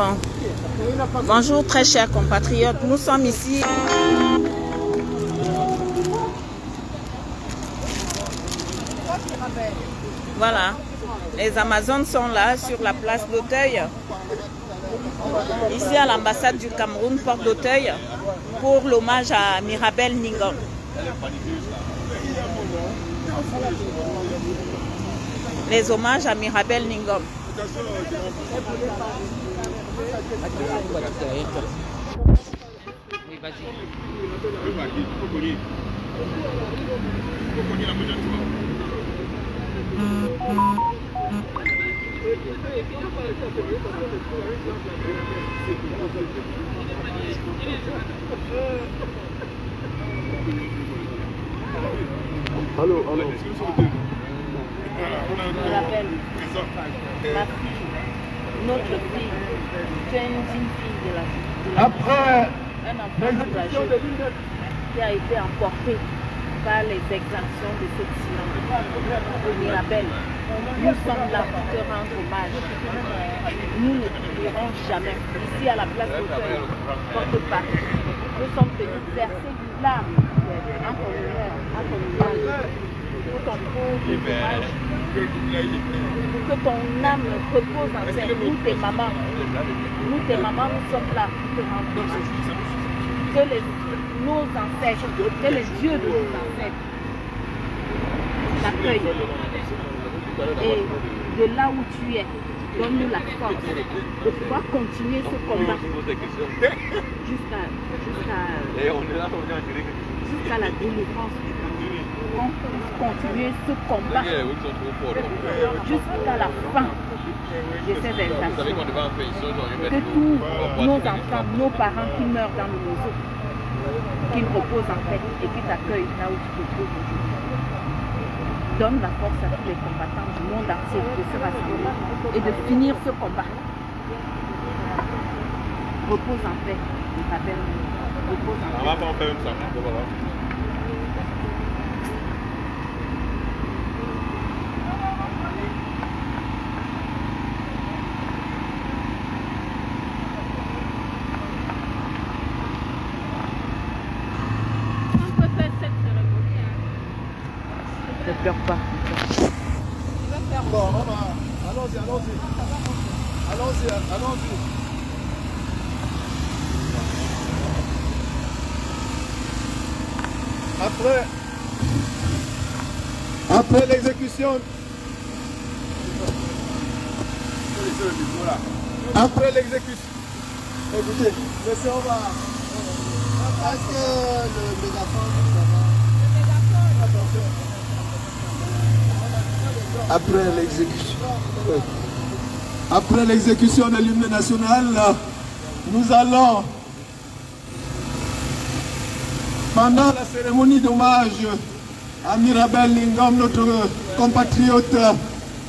Bon, bonjour très chers compatriotes, nous sommes ici. Voilà, les Amazones sont là sur la place d'Auteuil, ici à l'ambassade du Cameroun, porte d'Auteuil, pour l'hommage à Mirabel Ningom. Les hommages à Mirabel Ningom. Oui, vas-y. Allô, allô. Mirabel, ma fille, notre fille, tu es une digne fille de la Après un enfant courageux qui a été emporté par les exactions de cette silence. Mirabel, nous sommes là pour te rendre hommage. Nous ne t'oublierons jamais. Ici à la place d'Auteuil, porte Paris, nous sommes venus verser une larme en ton honneur, en ton hommage, pour ton pauvre hommage. Que ton âme repose en paix. Nous tes mamans, nous sommes là pour te rendre hommage. Que nos ancêtres, que les dieux de nos ancêtres t'accueillent. Et de là où tu es, donne-nous la force de pouvoir continuer ce combat jusqu'à la délivrance du monde. On puisse continuer ce combat jusqu'à la fin de ces exactions. Que tous nos enfants, nos parents qui meurent dans le roseau, qu'ils reposent en paix et qu'ils t'accueillent là où tu te trouves aujourd'hui. Donne la force à tous les combattants du monde entier de se rassembler et de finir ce combat. Repose en paix, Mirabel. Repose en paix. On va pas en faire une ça. Ne pleure pas. Bon, on va. Allons-y, allons-y. Allons-y, allons-y. Après l'exécution. Après l'exécution. Écoutez, monsieur, on va. Est-ce que le mégaphone, ça va? Après l'exécution de l'hymne national, nous allons, pendant la cérémonie d'hommage à Mirabel Ningom, notre compatriote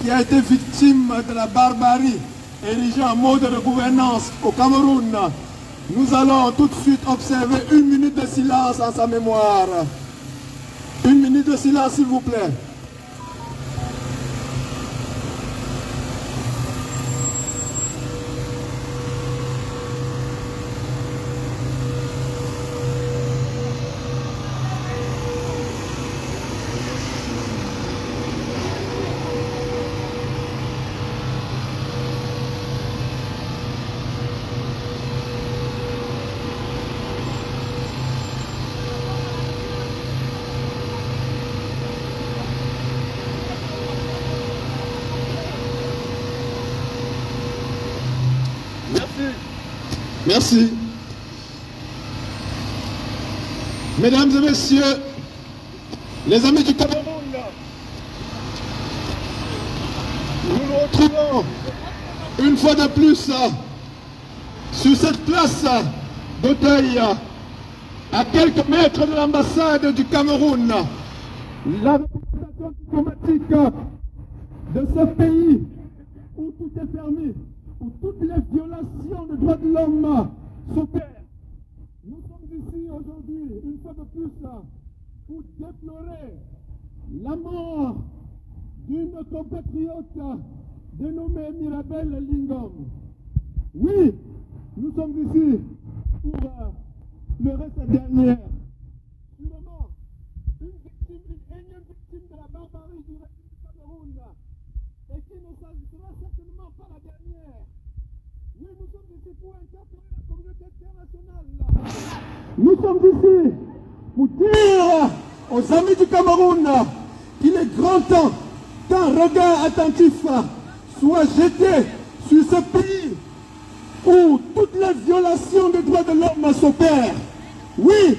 qui a été victime de la barbarie érigée en mode de gouvernance au Cameroun, nous allons tout de suite observer 1 minute de silence en sa mémoire. 1 minute de silence, s'il vous plaît. Merci. Mesdames et messieurs, les amis du Cameroun, nous nous retrouvons une fois de plus sur cette place d'Auteuil, à quelques mètres de l'ambassade du Cameroun. La représentation diplomatique de ce pays où tout est permis, où toutes les violations des droits de l'homme s'opèrent. Nous sommes ici aujourd'hui, une fois de plus, pour déplorer la mort d'une compatriote dénommée Mirabel Ningom. Oui, nous sommes ici pour pleurer cette dernière. Sûrement, une énième victime de la barbarie du régime du Cameroun, et qui ne sera certainement pas la dernière. Oui, nous sommes ici pour interpeller la communauté internationale. Nous sommes ici pour dire aux amis du Cameroun qu'il est grand temps qu'un regard attentif soit jeté sur ce pays où toutes les violations des droits de l'homme s'opèrent. Oui,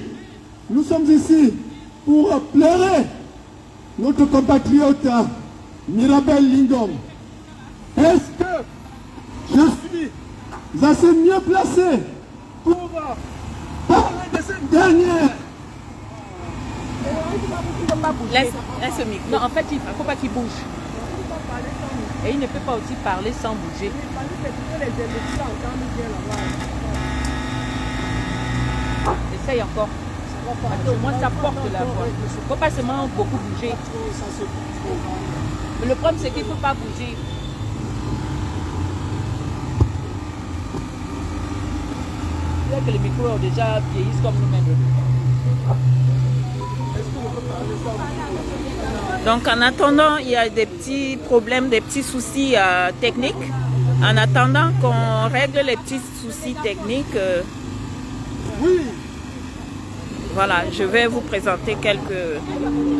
nous sommes ici pour pleurer notre compatriote Mirabel Lingom. Est-ce que je suis assez mieux placé pour parler de cette dernière? Laisse le micro. Non, en fait, il ne faut pas qu'il bouge. Et il ne peut pas aussi parler sans bouger. Essaye encore. Au moins, ça porte la voix. Il ne faut pas seulement beaucoup bouger. Mais le problème, c'est qu'il ne faut pas bouger. Que les micros ont déjà vieillissent comme nous-mêmes. Donc en attendant, il y a des petits problèmes, des petits soucis techniques. En attendant qu'on règle les petits soucis techniques, voilà, je vais vous présenter quelques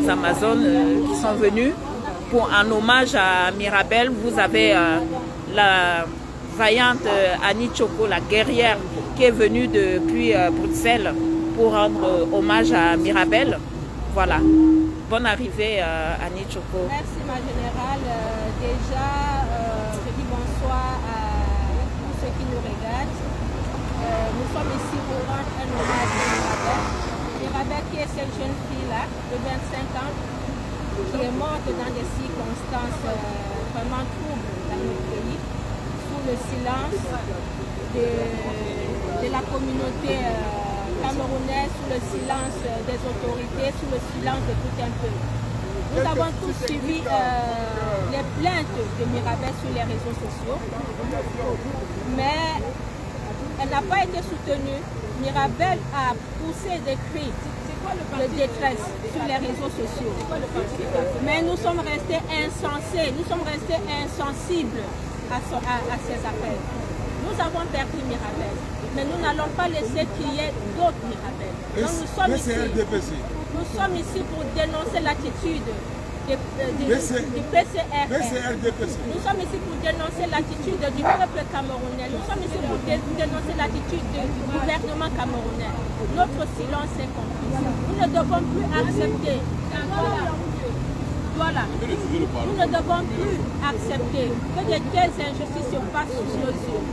Amazones qui sont venus pour un hommage à Mirabel. Vous avez la vaillante Annie Tchoko, la guerrière, qui est venue depuis Bruxelles pour rendre hommage à Mirabel. Voilà. Bonne arrivée Annie Tchoko. Merci ma générale. Déjà, je dis bonsoir à tous ceux qui nous regardent. Nous sommes ici pour rendre un hommage à Mirabel. Mirabel qui est cette jeune fille-là de 25 ans qui est morte dans des circonstances vraiment troubles dans notre pays, sous le silence de la communauté camerounaise, sous le silence des autorités, sous le silence de tout un peu. Nous avons tous suivi les plaintes de Mirabel sur les réseaux sociaux, mais elle n'a pas été soutenue. Mirabel a poussé des cris de détresse sur les réseaux sociaux. Mais nous sommes restés insensés, nous sommes restés insensibles à ces appels. Nous avons perdu Mirabel, mais nous n'allons pas laisser qu'il y ait d'autres Mirabel. Donc nous sommes ici pour dénoncer l'attitude du PCRR. Nous sommes ici pour dénoncer l'attitude du peuple camerounais. Nous sommes ici pour dénoncer l'attitude du gouvernement camerounais. Notre silence est complice. Nous ne devons plus accepter. Voilà. Nous ne devons plus accepter que de telles injustices se passent sous nos yeux.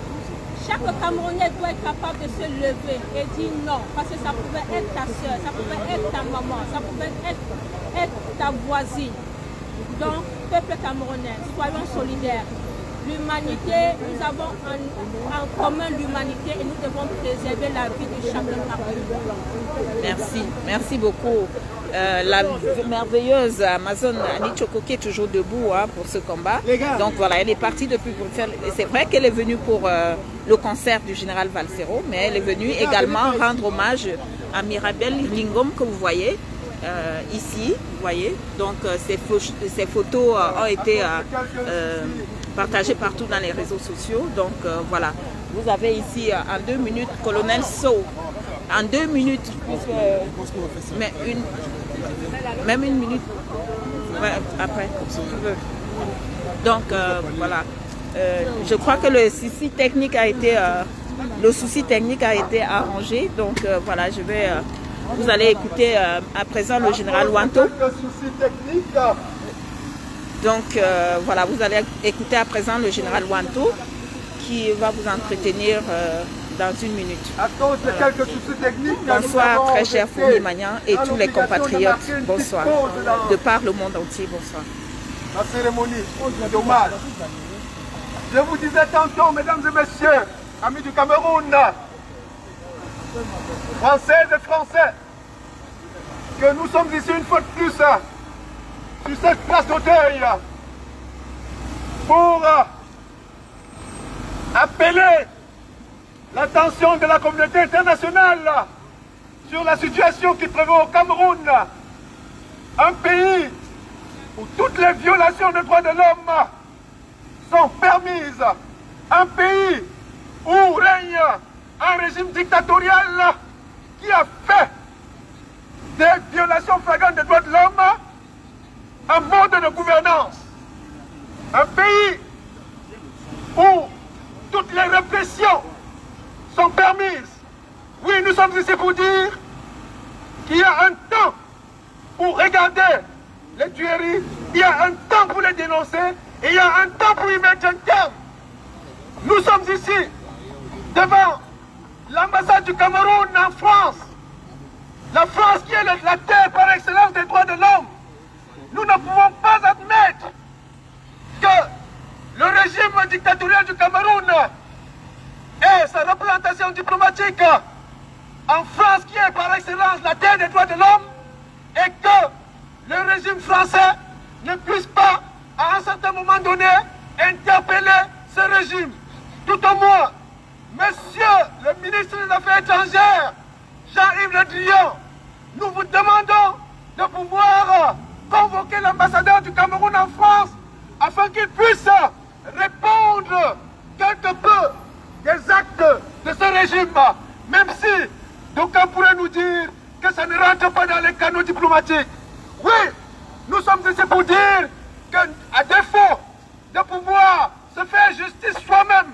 Chaque Camerounais doit être capable de se lever et dire non, parce que ça pouvait être ta soeur, ça pouvait être ta maman, ça pouvait être ta voisine. Donc, peuple camerounais, soyons solidaires. L'humanité, nous avons en commun l'humanité et nous devons préserver la vie de chacun parmi nous. Merci, merci beaucoup. La merveilleuse Amazone Annie Tchoko qui est toujours debout pour ce combat. Donc voilà, elle est partie depuis Bruxelles. C'est vrai qu'elle est venue pour le concert du général Valsero, mais elle est venue également rendre hommage à Mirabel Lingom que vous voyez ici. Vous voyez, donc ces photos ont été partagées partout dans les réseaux sociaux. Donc voilà, vous avez ici en 2 minutes Colonel Sow. En 2 minutes, mais même une minute après, si tu veux. Donc voilà, je crois que le souci technique a été arrangé. Donc voilà, vous allez écouter à présent le général Wanto. Donc voilà, vous allez écouter à présent le général Wanto qui va vous entretenir dans 1 minute. À cause de quelques soucis techniques, bonsoir très cher Fourni Magnan et tous les compatriotes. Bonsoir. De par le monde entier, bonsoir. La cérémonie d'hommage. Je vous disais tantôt, mesdames et messieurs, amis du Cameroun, Françaises et Français, que nous sommes ici une fois de plus sur cette place d'Auteuil pour appeler l'attention de la communauté internationale sur la situation qui prévaut au Cameroun, un pays où toutes les violations des droits de l'homme sont permises, un pays où règne un régime dictatorial qui a fait des violations flagrantes des droits de l'homme un mode de gouvernance, un pays où toutes les répressions sont permises. Oui, nous sommes ici pour dire qu'il y a un temps pour regarder les tueries, il y a un temps pour les dénoncer et il y a un temps pour y mettre un terme. Nous sommes ici devant l'ambassade du Cameroun en France. La France qui est la terre par excellence des droits de l'homme. Nous ne pouvons pas admettre que le régime dictatorial du Cameroun et sa représentation diplomatique en France qui est par excellence la terre des droits de l'homme et que le régime français ne puisse pas à un certain moment donné interpeller ce régime. Tout au moins, Monsieur le ministre des Affaires étrangères, Jean-Yves Le Drian, nous vous demandons de pouvoir convoquer l'ambassadeur du Cameroun en France afin qu'il puisse répondre quelque peu des actes de ce régime, même si d'aucuns pourraient nous dire que ça ne rentre pas dans les canaux diplomatiques. Oui, nous sommes ici pour dire qu'à défaut de pouvoir se faire justice soi-même,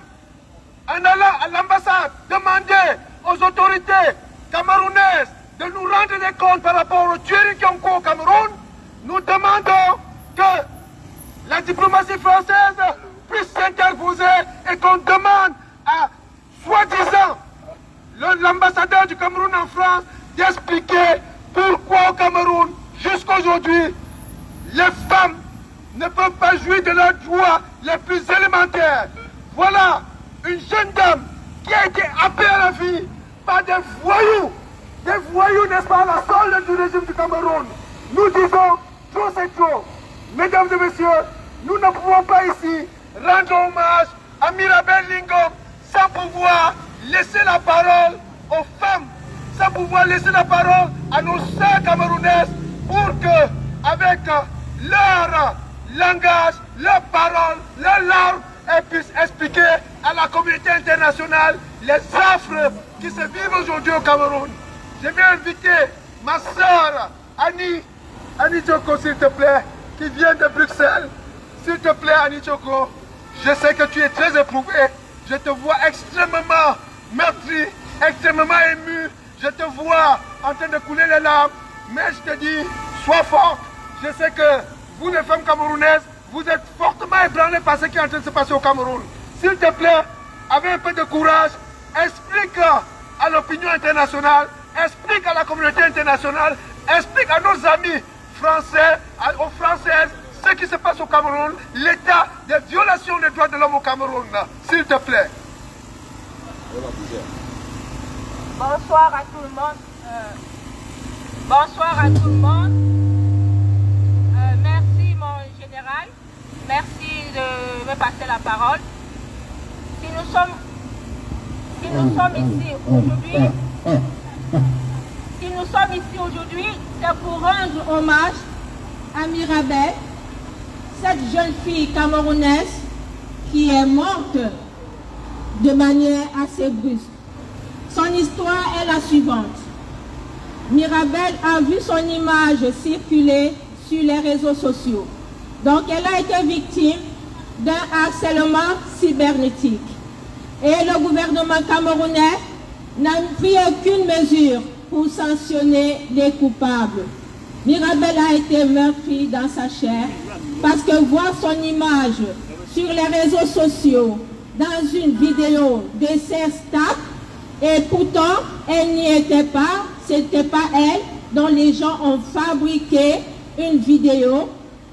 en allant à l'ambassade demander aux autorités camerounaises de nous rendre des comptes par rapport aux tueries qui ont cours au Cameroun, nous demandons que la diplomatie française puisse s'interposer et qu'on demande à, soi-disant, l'ambassadeur du Cameroun en France d'expliquer pourquoi au Cameroun, jusqu'à aujourd'hui, les femmes ne peuvent pas jouir de leurs droits les plus élémentaires. Voilà une jeune dame qui a été happée à la vie par des voyous, n'est-ce pas, à la solde du régime du Cameroun. Nous disons, trop c'est trop. Mesdames et messieurs, nous ne pouvons pas ici rendre hommage à Mirabel Lingom sans pouvoir laisser la parole aux femmes, sans pouvoir laisser la parole à nos sœurs camerounaises pour que, avec leur langage, leurs paroles, leurs larmes, elles puissent expliquer à la communauté internationale les affres qui se vivent aujourd'hui au Cameroun. Je vais inviter ma sœur Annie Djoko, s'il te plaît, qui vient de Bruxelles. S'il te plaît, Annie Djoko, je sais que tu es très éprouvée. Je te vois extrêmement meurtri, extrêmement ému. Je te vois en train de couler les larmes. Mais je te dis, sois forte. Je sais que vous, les femmes camerounaises, vous êtes fortement ébranlées par ce qui est en train de se passer au Cameroun. S'il te plaît, avec un peu de courage, explique à l'opinion internationale, explique à la communauté internationale, explique à nos amis français, aux Françaises, ce qui se passe au Cameroun, l'état des violations des droits de l'homme au Cameroun. S'il te plaît. Bonsoir à tout le monde. Bonsoir à tout le monde. Merci mon général. Merci de me passer la parole. Si nous sommes ici aujourd'hui, c'est pour rendre hommage à Mirabel, cette jeune fille camerounaise qui est morte de manière assez brusque. Son histoire est la suivante. Mirabel a vu son image circuler sur les réseaux sociaux. Donc elle a été victime d'un harcèlement cybernétique. Et le gouvernement camerounais n'a pris aucune mesure pour sanctionner les coupables. Mirabel a été meurtrie dans sa chair parce que voir son image sur les réseaux sociaux dans une vidéo d'essai stable, et pourtant elle n'y était pas, c'était pas elle, dont les gens ont fabriqué une vidéo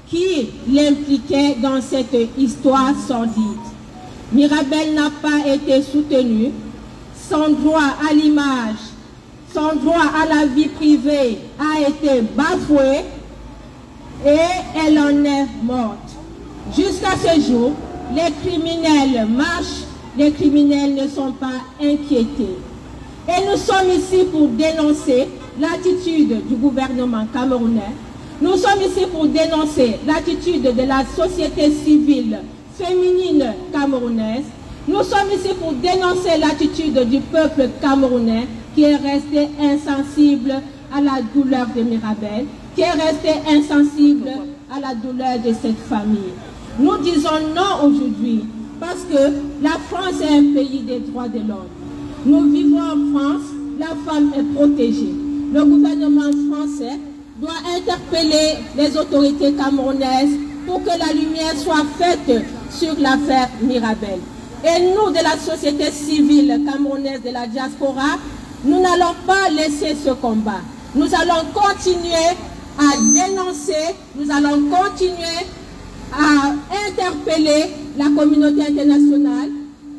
qui l'impliquait dans cette histoire sordide. Mirabel n'a pas été soutenue, son droit à l'image, son droit à la vie privée a été bafoué et elle en est morte. Jusqu'à ce jour, les criminels marchent les criminels ne sont pas inquiétés. Et nous sommes ici pour dénoncer l'attitude du gouvernement camerounais. Nous sommes ici pour dénoncer l'attitude de la société civile féminine camerounaise. Nous sommes ici pour dénoncer l'attitude du peuple camerounais qui est resté insensible à la douleur de Mirabel, qui est resté insensible à la douleur de cette famille. Nous disons non aujourd'hui parce que la France est un pays des droits de l'homme. Nous vivons en France, la femme est protégée. Le gouvernement français doit interpeller les autorités camerounaises pour que la lumière soit faite sur l'affaire Mirabel. Et nous, de la société civile camerounaise de la diaspora, nous n'allons pas laisser ce combat. Nous allons continuer à dénoncer, nous allons continuer à interpeller la communauté internationale,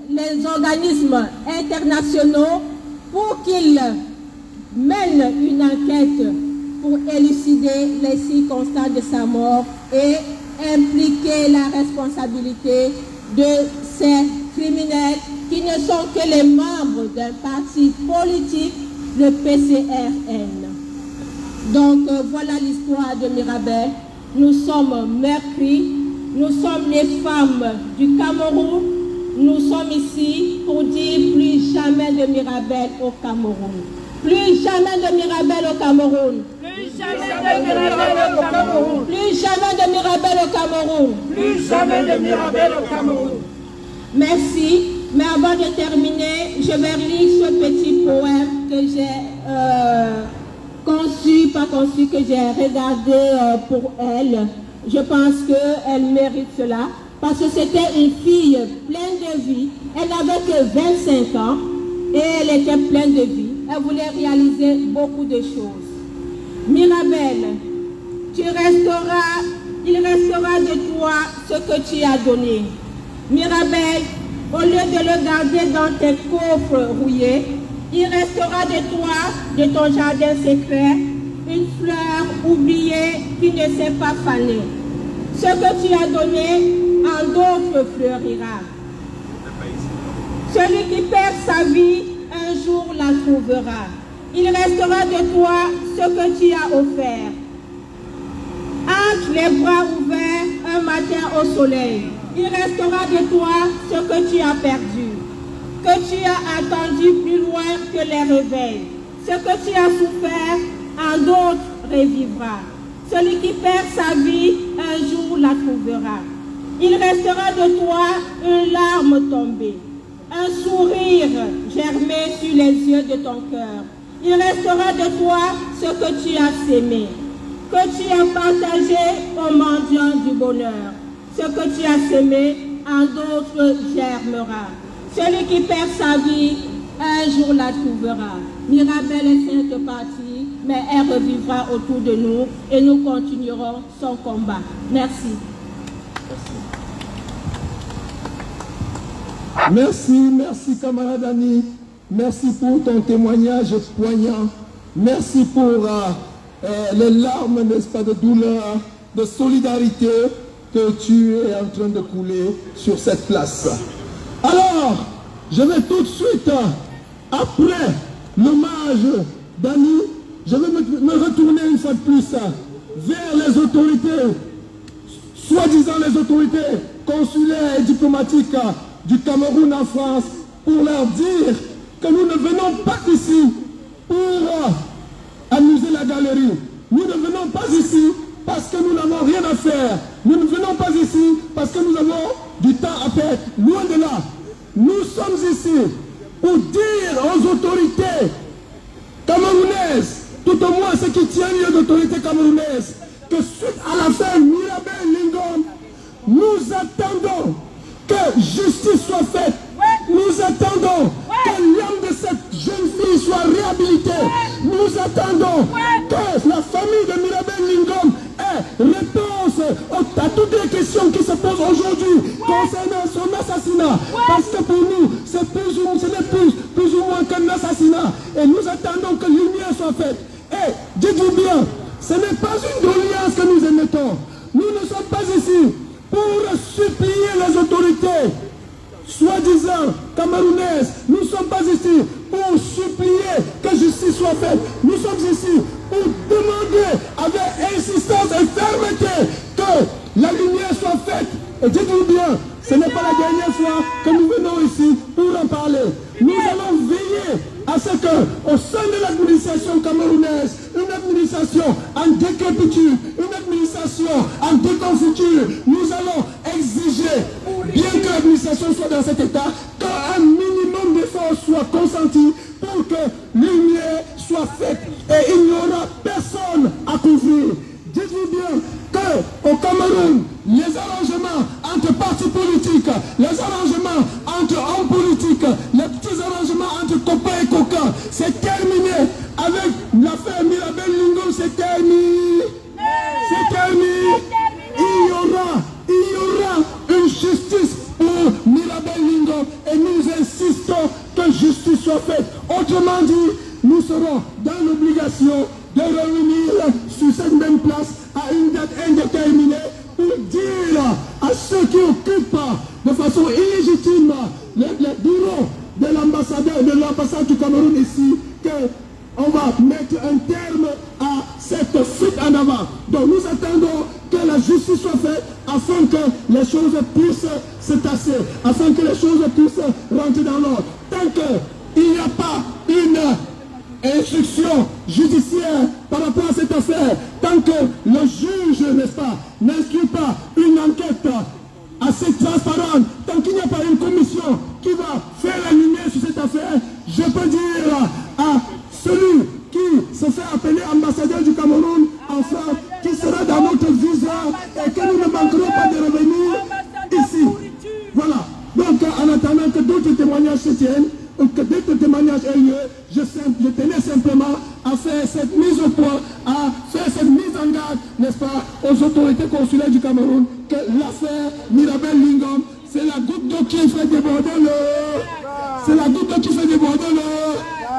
les organismes internationaux pour qu'ils mènent une enquête pour élucider les circonstances de sa mort et impliquer la responsabilité de ces criminels qui ne sont que les membres d'un parti politique, le PCRN. Donc voilà l'histoire de Mirabel. Nous sommes meurtris, nous sommes les femmes du Cameroun. Nous sommes ici pour dire plus jamais de Mirabel au Cameroun. Plus jamais de Mirabel au Cameroun. Plus jamais de Mirabel au Cameroun. Plus jamais de Mirabel au Cameroun. Plus jamais de Mirabel au Cameroun. Merci. Mais avant de terminer, je vais lire ce petit poème que j'ai que j'ai regardé pour elle. Je pense qu'elle mérite cela. Parce que c'était une fille pleine de vie. Elle n'avait que 25 ans et elle était pleine de vie. Elle voulait réaliser beaucoup de choses. Mirabel, il restera de toi ce que tu as donné. Mirabel, au lieu de le garder dans tes coffres rouillés, il restera de toi, de ton jardin secret, une fleur oubliée qui ne s'est pas fanée. Ce que tu as donné, en d'autres fleurira. Celui qui perd sa vie, un jour la trouvera. Il restera de toi ce que tu as offert. Entre les bras ouverts, un matin au soleil, il restera de toi ce que tu as perdu, que tu as attendu plus loin que les réveils. Ce que tu as souffert, en d'autres revivra. Celui qui perd sa vie, un jour la trouvera. Il restera de toi une larme tombée, un sourire germé sur les yeux de ton cœur. Il restera de toi ce que tu as sémé, que tu as partagé aux mendiants du bonheur. Ce que tu as sémé, en d'autres germera. Celui qui perd sa vie, un jour la trouvera. Mirabel est cette partie, mais elle revivra autour de nous et nous continuerons son combat. Merci. Merci camarade Annie. Merci pour ton témoignage poignant. Merci pour les larmes, n'est-ce pas, de douleur, de solidarité que tu es en train de couler sur cette place. Alors, je vais tout de suite, après l'hommage d'Annie, je vais me retourner une fois de plus vers les autorités, soi-disant les autorités consulaires et diplomatiques du Cameroun en France, pour leur dire que nous ne venons pas ici pour amuser la galerie. Nous ne venons pas ici parce que nous n'avons rien à faire. Nous ne venons pas ici parce que nous avons du temps à perdre. Loin de là. Nous sommes ici pour dire aux autorités camerounaises, tout au moins ceux qui tiennent lieu d'autorités camerounaises, que suite à l'affaire Mirabel Lingom, nous attendons que justice soit faite. Nous attendons que l'âme de cette jeune fille soit réhabilitée. Nous attendons que la famille de Mirabel Lingom ait réponse à toutes les questions qui se posent aujourd'hui concernant son assassinat. Parce que pour nous, ce n'est plus ou moins qu'un assassinat. Et nous attendons que lumière soit faite. Et dites-vous bien, ce n'est pas une doléance que nous émettons. Nous ne sommes pas ici pour supplier les autorités, soi-disant camerounaises, nous ne sommes pas ici pour supplier que justice soit faite. Nous sommes ici pour demander avec insistance et fermeté que la lumière soit faite. Et dites-vous bien, ce n'est pas la dernière fois que nous venons ici pour en parler. Nous allons veiller à ce que, au sein de l'administration camerounaise, une administration en décrépitude, une administration en déconfiture, nous allons exiger, bien que l'administration soit dans cet état, qu'un minimum d'efforts soit consenti pour que lumière soit faite et il n'y aura personne à couvrir. Dites-vous bien qu'au Cameroun, les arrangements entre partis politiques, les arrangements entre hommes politiques, les petits arrangements entre copains et coquins, c'est terminé. Avec l'affaire Mirabel Lingom, c'est terminé. C'est terminé. Il y aura une justice pour Mirabel Lingom et nous insistons que justice soit faite. Autrement dit, nous serons dans l'obligation de revenir sur cette même place à une date indéterminée pour dire à ceux qui occupent de façon illégitime les bureaux de l'ambassade du Cameroun ici qu'on va mettre un terme à cette fuite en avant. Donc nous attendons que la justice soit faite afin que les choses puissent se tasser, afin que les choses puissent rentrer dans l'ordre. Tant qu'il n'y a pas une instruction judiciaire par rapport à cette affaire, tant que le juge, n'est-ce pas, n'inscrit pas une enquête assez transparente, tant qu'il n'y a pas une commission qui va faire la lumière sur cette affaire, je peux dire à celui qui se fait appeler ambassadeur du Cameroun, enfin, qui sera dans notre visa et que nous ne manquerons pas de revenir ici. Voilà. Donc, en attendant que d'autres témoignages se tiennent, que d'autres témoignages aient lieu, je tenais simplement à faire cette mise au point, à faire cette mise en garde, n'est-ce pas, aux autorités consulaires du Cameroun, que l'affaire Mirabel Lingom, c'est la goutte d'eau qui fait déborder l'eau. C'est la goutte d'eau qui fait déborder l'eau.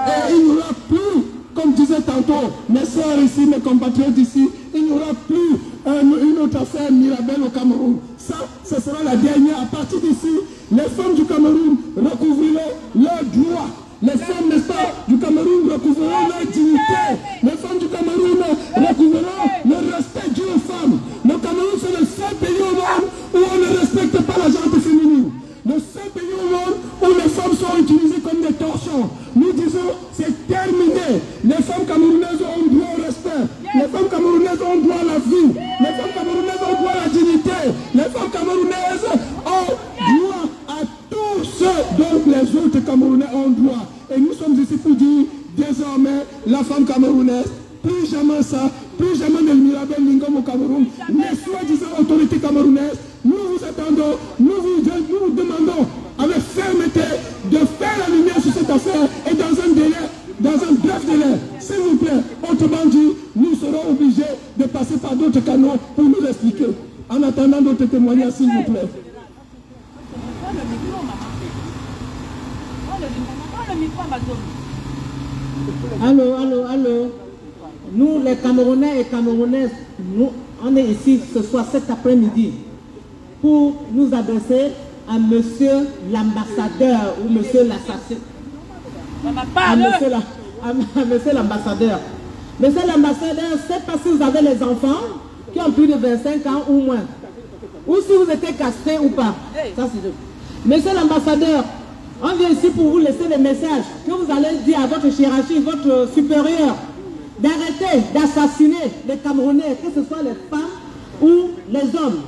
Et il n'y aura plus, comme disait tantôt mes soeurs ici, mes compatriotes ici, il n'y aura plus une autre affaire Mirabel au Cameroun. Ça, ce sera la dernière. À partir d'ici, les femmes du Cameroun recouvriront leurs droits. Les femmes, n'est-ce pas, du Cameroun recouvriront leur dignité. Les femmes du Cameroun recouvriront le respect dû aux femmes. Le Cameroun, c'est le seul pays au monde où on ne respecte pas la gente féminine. Le seul pays au monde où les femmes sont utilisées comme des torchons. Nous disons, c'est terminé. Les femmes camerounaises ont droit au respect. Les femmes camerounaises ont droit à la vie. Les femmes camerounaises ont droit à la dignité. Les femmes camerounaises ont droit à tout ce dont les autres Camerounais ont droit. Et nous sommes ici pour dire, désormais, la femme camerounaise, plus jamais ça, plus jamais de Mirabel Lingom au Cameroun. Les soi-disant autorités camerounaises, nous vous attendons, nous vous demandons avec fermeté de faire la lumière sur cette affaire et dans un délai, dans un bref délai, s'il vous plaît. Autrement dit, nous serons obligés de passer par d'autres canaux pour nous expliquer. En attendant d'autres témoignages, s'il vous plaît. Allô. Nous, les Camerounais et Camerounaises, nous, on est ici ce soir, cet après-midi, pour nous adresser à monsieur l'ambassadeur ou monsieur l'assassin. À monsieur l'ambassadeur. Monsieur l'ambassadeur, c'est parce que vous avez les enfants qui ont plus de 25 ans ou moins. Ou si vous êtes castré ou pas. Ça, c'est... Monsieur l'ambassadeur, on vient ici pour vous laisser des messages que vous allez dire à votre hiérarchie, votre supérieur, d'arrêter d'assassiner les Camerounais, que ce soit les femmes ou les hommes.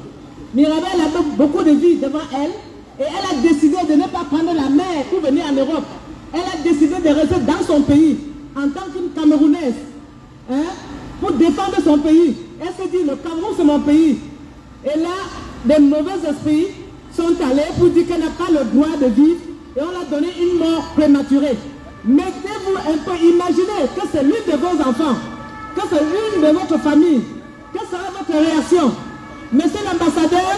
Mirabel a beaucoup de vie devant elle et elle a décidé de ne pas prendre la mer pour venir en Europe. Elle a décidé de rester dans son pays en tant qu'une Camerounaise, hein, pour défendre son pays. Elle se dit, le Cameroun c'est mon pays. Et là, des mauvais esprits sont allés pour dire qu'elle n'a pas le droit de vivre et on l'a donné une mort prématurée. Mettez-vous un peu, imaginez que c'est l'une de vos enfants, que c'est l'une de votre famille. Quelle sera votre réaction? Monsieur l'ambassadeur,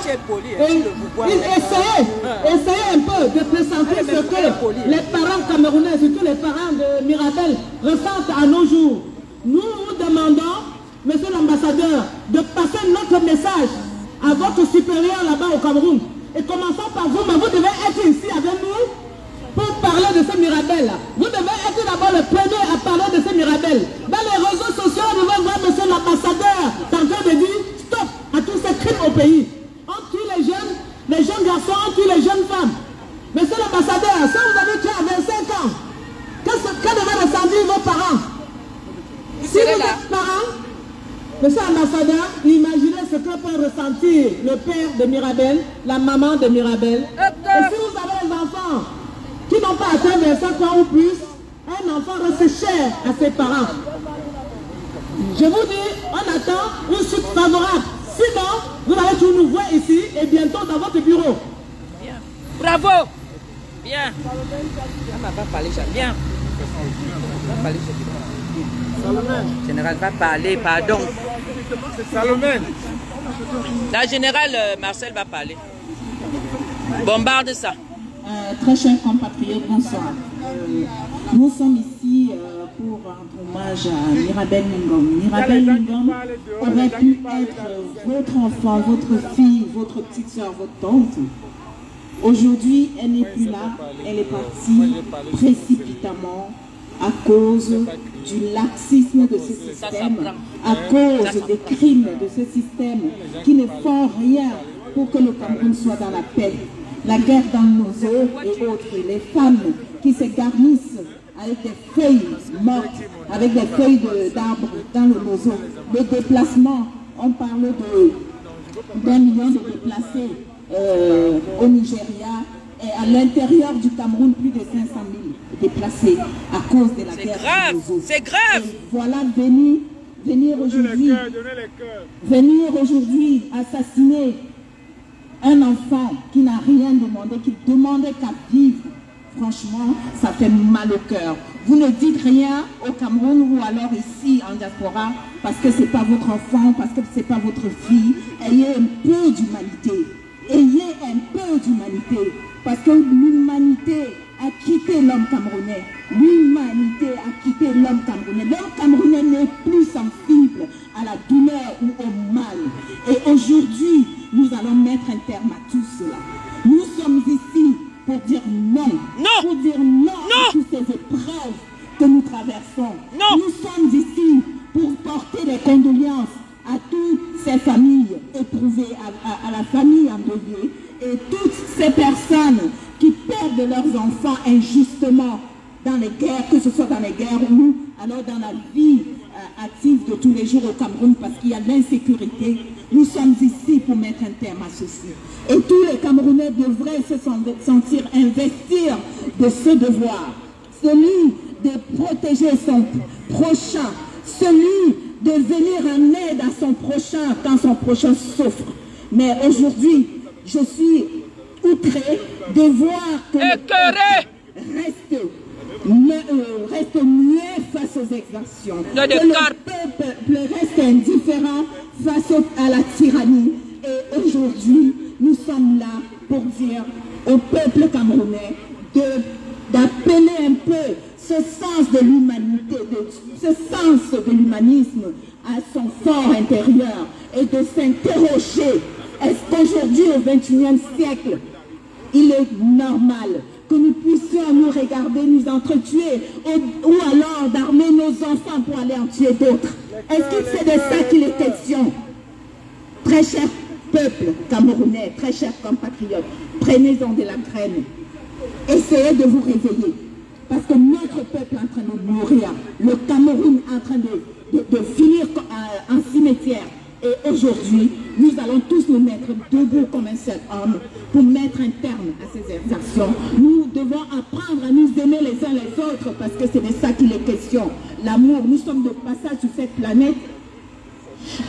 essayez un peu de pressentir ce que les parents camerounais, surtout les parents de Mirabel, ressentent à nos jours. Nous vous demandons, monsieur l'ambassadeur, de passer notre message à votre supérieur là-bas au Cameroun. Et commençons par vous, mais vous devez être ici avec nous de ces mirabelles. Vous devez être d'abord le premier à parler de ces mirabelles. Dans les réseaux sociaux, vous devez voir monsieur l'ambassadeur en train de dire stop à tous ces crimes au pays. On tue les jeunes garçons, on tue les jeunes femmes. Monsieur l'ambassadeur, si vous avez tué à 25 ans, que devaient ressentir vos parents? Si vous êtes parents, monsieur l'ambassadeur, imaginez ce que peut ressentir le père de Mirabel, la maman de Mirabel. Et si vous avez des enfants qui n'ont pas atteint 25 ans ou plus, un enfant reste cher à ses parents. Je vous dis, on attend une suite favorable. Sinon, vous allez tout nous voir ici et bientôt dans votre bureau. Bien. Bravo. Bien. On va pas parler, bien. Le général va parler, pardon. Salomé. La générale Marcel va parler. Bombarde ça. Très chers compatriotes, bonsoir. Nous sommes ici pour rendre hommage à Mirabel Lingom. Mirabel Lingom aurait pu être votre enfant, votre fille, votre petite soeur, votre tante. Aujourd'hui, elle n'est plus là. Elle est partie précipitamment à cause du laxisme de ce système, à cause des crimes de ce système qui ne font rien pour que le Cameroun soit dans la paix. La guerre dans nos eaux et autres, les femmes qui se garnissent avec des feuilles mortes, avec des feuilles d'arbres dans le roseau. Le déplacement, on parle d'1 million de déplacés au Nigeria et à l'intérieur du Cameroun, plus de 500 000 déplacés à cause de la guerre dans nos eaux. C'est grave. Et voilà venir aujourd'hui assassiner un enfant qui n'a rien demandé, qui demandait qu'à vivre. Franchement, ça fait mal au cœur. Vous ne dites rien au Cameroun ou alors ici en diaspora parce que ce n'est pas votre enfant, parce que ce n'est pas votre fille. Ayez un peu d'humanité. Ayez un peu d'humanité. Parce que l'humanité a quitté l'homme camerounais. L'humanité a quitté l'homme camerounais. L'homme camerounais n'est plus sensible à la douleur ou au mal. Et aujourd'hui, nous allons mettre un terme à tout cela. Nous sommes ici pour dire non. Non. Pour dire non à toutes ces épreuves que nous traversons. Non. Nous sommes ici pour porter les condoléances à toutes ces familles éprouvées, à la famille endeuillée et toutes ces personnes qui perdent leurs enfants injustement dans les guerres, que ce soit dans les guerres ou alors dans la vie active de tous les jours au Cameroun parce qu'il y a l'insécurité. Nous sommes ici pour mettre un terme à ceci. Et tous les Camerounais devraient se sentir investir de ce devoir. Celui de protéger son prochain, celui de venir en aide à son prochain quand son prochain souffre. Mais aujourd'hui, je suis outré de voir que reste muet face aux exactions. Que le peuple reste indifférent face à la tyrannie. Et aujourd'hui, nous sommes là pour dire au peuple camerounais d'appeler un peu ce sens de l'humanité, ce sens de l'humanisme à son fort intérieur et de s'interroger. Est-ce qu'aujourd'hui, au XXIe siècle, il est normal que nous puissions nous regarder, nous entretuer ou alors d'armer nos enfants pour aller en tuer d'autres? Est-ce que c'est de ça qu'il est question? Très cher peuple camerounais, très chers compatriotes, prenez-en de la graine. Essayez de vous réveiller. Parce que notre peuple est en train de mourir. Le Cameroun est en train de finir en cimetière. Et aujourd'hui, nous allons tous nous mettre debout comme un seul homme pour mettre un terme à ces exactions. Nous devons apprendre à nous aimer les uns les autres parce que c'est de ça qu'il est question. L'amour, nous sommes de passage sur cette planète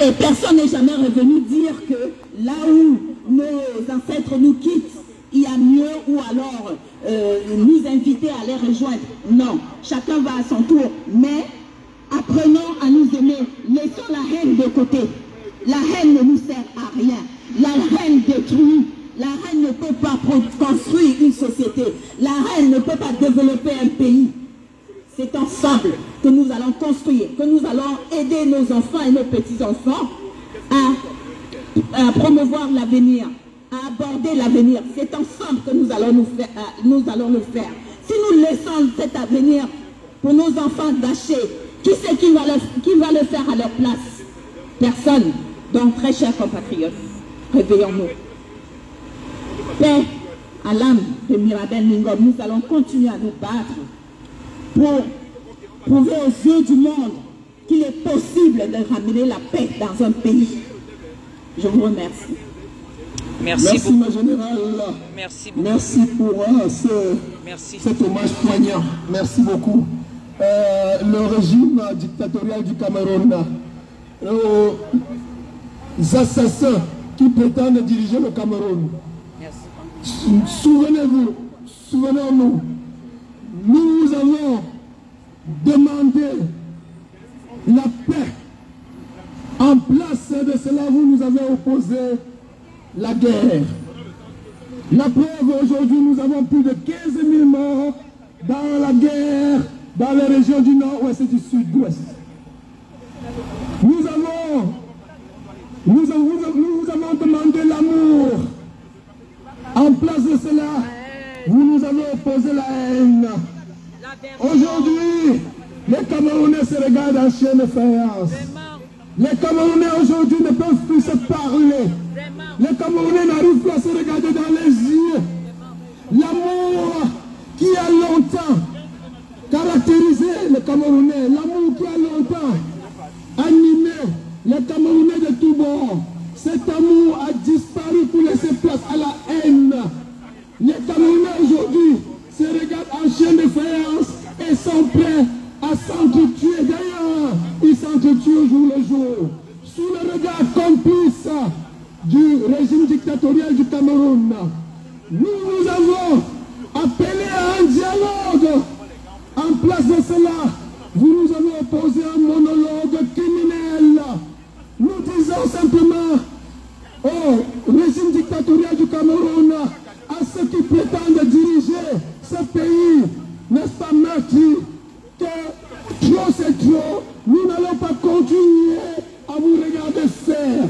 et personne n'est jamais revenu dire que là où nos ancêtres nous quittent, il y a mieux ou alors nous inviter à les rejoindre. Non, chacun va à son tour. Mais apprenons à nous aimer. Laissons la haine de côté. La haine ne nous sert à rien. La haine détruit. La haine ne peut pas construire une société. La haine ne peut pas développer un pays. C'est ensemble que nous allons construire, que nous allons aider nos enfants et nos petits-enfants à promouvoir l'avenir, à aborder l'avenir. C'est ensemble que nous allons le faire. Si nous laissons cet avenir pour nos enfants gâchés, qui c'est qui va le faire à leur place? Personne. Donc, très chers compatriotes, réveillons-nous. Paix à l'âme de Mirabel Lingom, nous allons continuer à nous battre pour prouver aux yeux du monde qu'il est possible de ramener la paix dans un pays. Je vous remercie. Merci beaucoup. Ma générale. Merci beaucoup. Merci pour cet hommage poignant. Merci beaucoup. Le régime dictatorial du Cameroun, les assassins qui prétendent diriger le Cameroun. Souvenez-vous, souvenons-nous, nous avons demandé la paix. En place de cela, vous nous avez opposé la guerre. La preuve, aujourd'hui, nous avons plus de 15 000 morts dans la guerre, dans les régions du nord-ouest et du sud-ouest. Nous avons demandé l'amour. En place de cela, vous nous avez opposé la haine. Aujourd'hui, les Camerounais se regardent en chien de faïence. Les Camerounais aujourd'hui ne peuvent plus se parler. Les Camerounais n'arrivent plus à se regarder dans les yeux. L'amour qui a longtemps caractérisé les Camerounais, l'amour qui a longtemps animé les Camerounais de tous bords, cet amour a disparu pour laisser place à la haine. Les Camerounais aujourd'hui se regardent en chien de faïence et sont prêts à s'entretuer. D'ailleurs, ils s'entretuent au jour le jour. Sous le regard complice du régime dictatorial du Cameroun, nous avons appelé à un dialogue. En place de cela, vous nous avez opposé un monologue criminel. Nous disons simplement au régime dictatorial du Cameroun, à ceux qui prétendent diriger ce pays, n'est-ce pas, meurtri, que trop c'est trop. Nous n'allons pas continuer à vous regarder faire.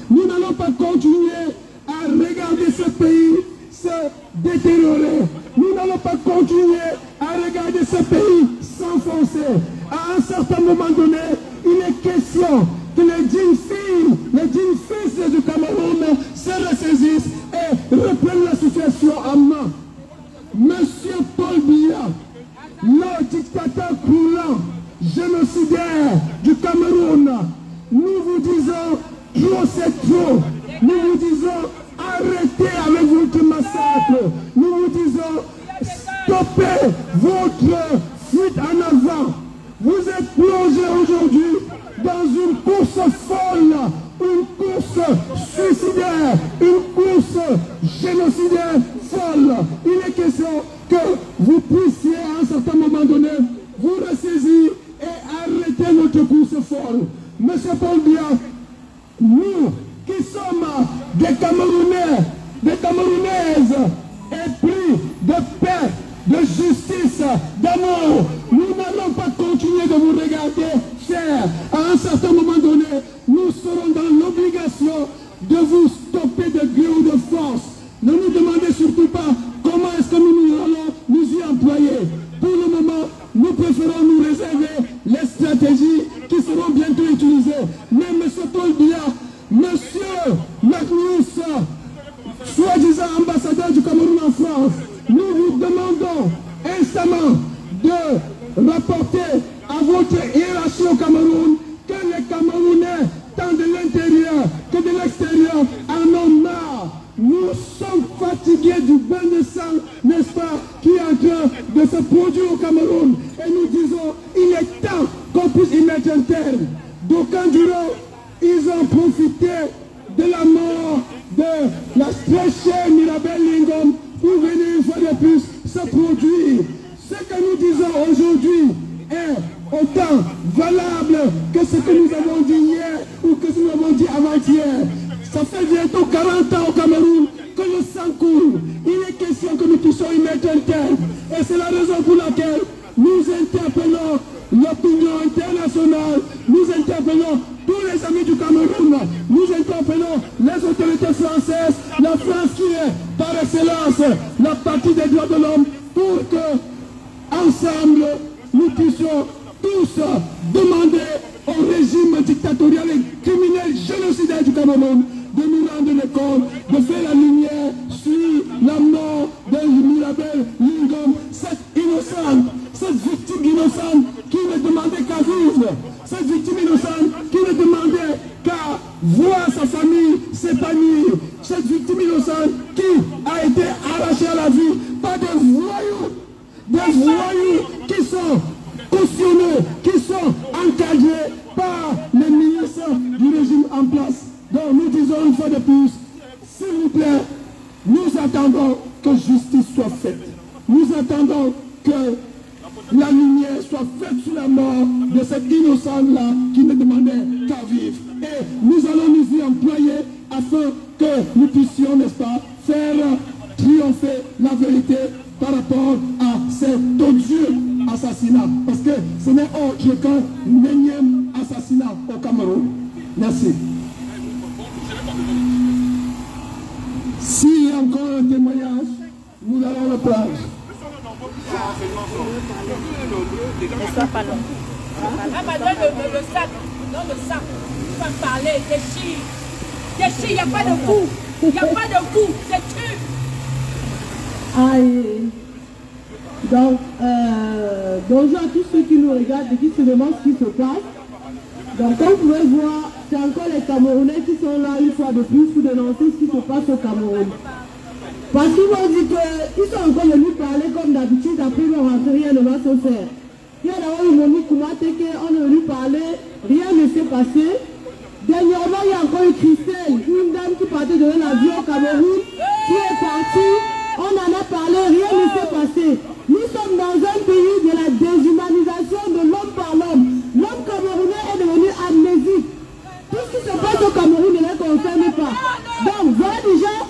Nous n'allons pas continuer à regarder ce pays se détériorer. Nous n'allons pas continuer à regarder ce pays s'enfoncer. À un certain moment donné, il est question que les dignes filles, les dignes fils du Cameroun se ressaisissent et reprennent la situation en main. Monsieur Paul Biya, le dictateur croulant, génocidaire du Cameroun, nous vous disons, trop c'est trop. Nous vous disons, arrêtez avec votre massacre. Nous vous disons, stoppez votre fuite en avant. Vous êtes plongé aujourd'hui dans une course folle, une course suicidaire, une course génocidaire folle. Il est question que vous puissiez à un certain moment donné vous ressaisir et arrêter notre course folle. Monsieur Paul Biya, nous qui sommes des Camerounais, des Camerounaises, épris de paix, de justice, d'amour, nous n'allons pas continuer de vous regarder faire. À un certain moment donné, nous serons dans l'obligation de vous stopper de gré ou de force. Ne nous demandez surtout pas comment est-ce que nous allons nous y employer. Pour le moment, nous préférons nous réserver les stratégies qui seront bientôt utilisées. Mais M. Paul Biya, M. Magnus, soi-disant ambassadeur du Cameroun en France, nous vous demandons instamment de rapporter à votre hiérarchie au Cameroun que les Camerounais, tant de l'intérieur que de l'extérieur, en ont marre. Nous sommes fatigués du bain de sang, n'est-ce pas, qui est en train de se produire au Cameroun. Et nous disons, il est temps qu'on puisse y mettre un terme. D'aucuns diront, ils ont profité de la mort de la très chère Mirabel Lingom pour venir une fois de plus se produire. Ce que nous disons aujourd'hui est autant valable que ce que nous avons dit hier ou que nous avons dit avant-hier. Ça fait bientôt 40 ans au Cameroun que le sang coule. Il est question que nous puissions y mettre un terme. Et c'est la raison pour laquelle nous interpellons l'opinion internationale, nous interpellons tous les amis du Cameroun, nous interpellons les autorités françaises, la France qui est par excellence la partie des droits de l'homme, pour que qu'ensemble, nous puissions tous demander au régime dictatorial et criminel génocidaire du Cameroun de nous rendre compte, de faire la lumière sur la mort de Mirabel Lingom, cette innocente, cette victime innocente qui ne demandait qu'à vivre, cette victime innocente qui ne demandait qu'à voir sa famille s'épanouir, cette victime innocente qui a été arrachée à la vie par des voyous qui sont cautionnés, qui sont encadrés par les ministres du régime en place. Donc nous disons une fois de plus, s'il vous plaît, nous attendons que justice soit faite. Nous attendons que la lumière soit faite sur la mort de cet innocent-là qui ne demandait qu'à vivre. Et nous allons nous y employer afin que nous puissions, n'est-ce pas, faire triompher la vérité par rapport à cet odieux assassinat. Parce que ce n'est autre qu'un énième assassinat au Cameroun. Merci. S'il y a encore un témoignage, nous allons le prendre. Ne sois pas long. Ah, bah, donne le sac. Donne le sac. Tu vas parler. Déchire. Déchire, il n'y a pas de coup. Il n'y a pas de coup. C'est tu. Aïe. Donc, bonjour à tous ceux qui nous regardent et qui se demandent ce qui se passe. Donc, comme vous pouvez voir, c'est encore les Camerounais qui sont là une fois de plus pour dénoncer ce qui se passe au Cameroun. Parce qu'ils vont dire qu'ils sont encore venus parler comme d'habitude, après ils vont rentrer, rien ne va se faire. Il y a d'abord eu Monique Koumateke, on est venu parler, rien ne s'est passé. Dernièrement, il y a encore eu Christelle, une dame qui partait de l'avion au Cameroun, qui est partie, on en a parlé, rien ne s'est passé. Nous sommes dans un pays de la déshumanisation de l'homme par l'homme. L'homme camerounais est devenu amnésique. Tout ce qui se passe au Cameroun ne les concerne pas. Donc voilà déjà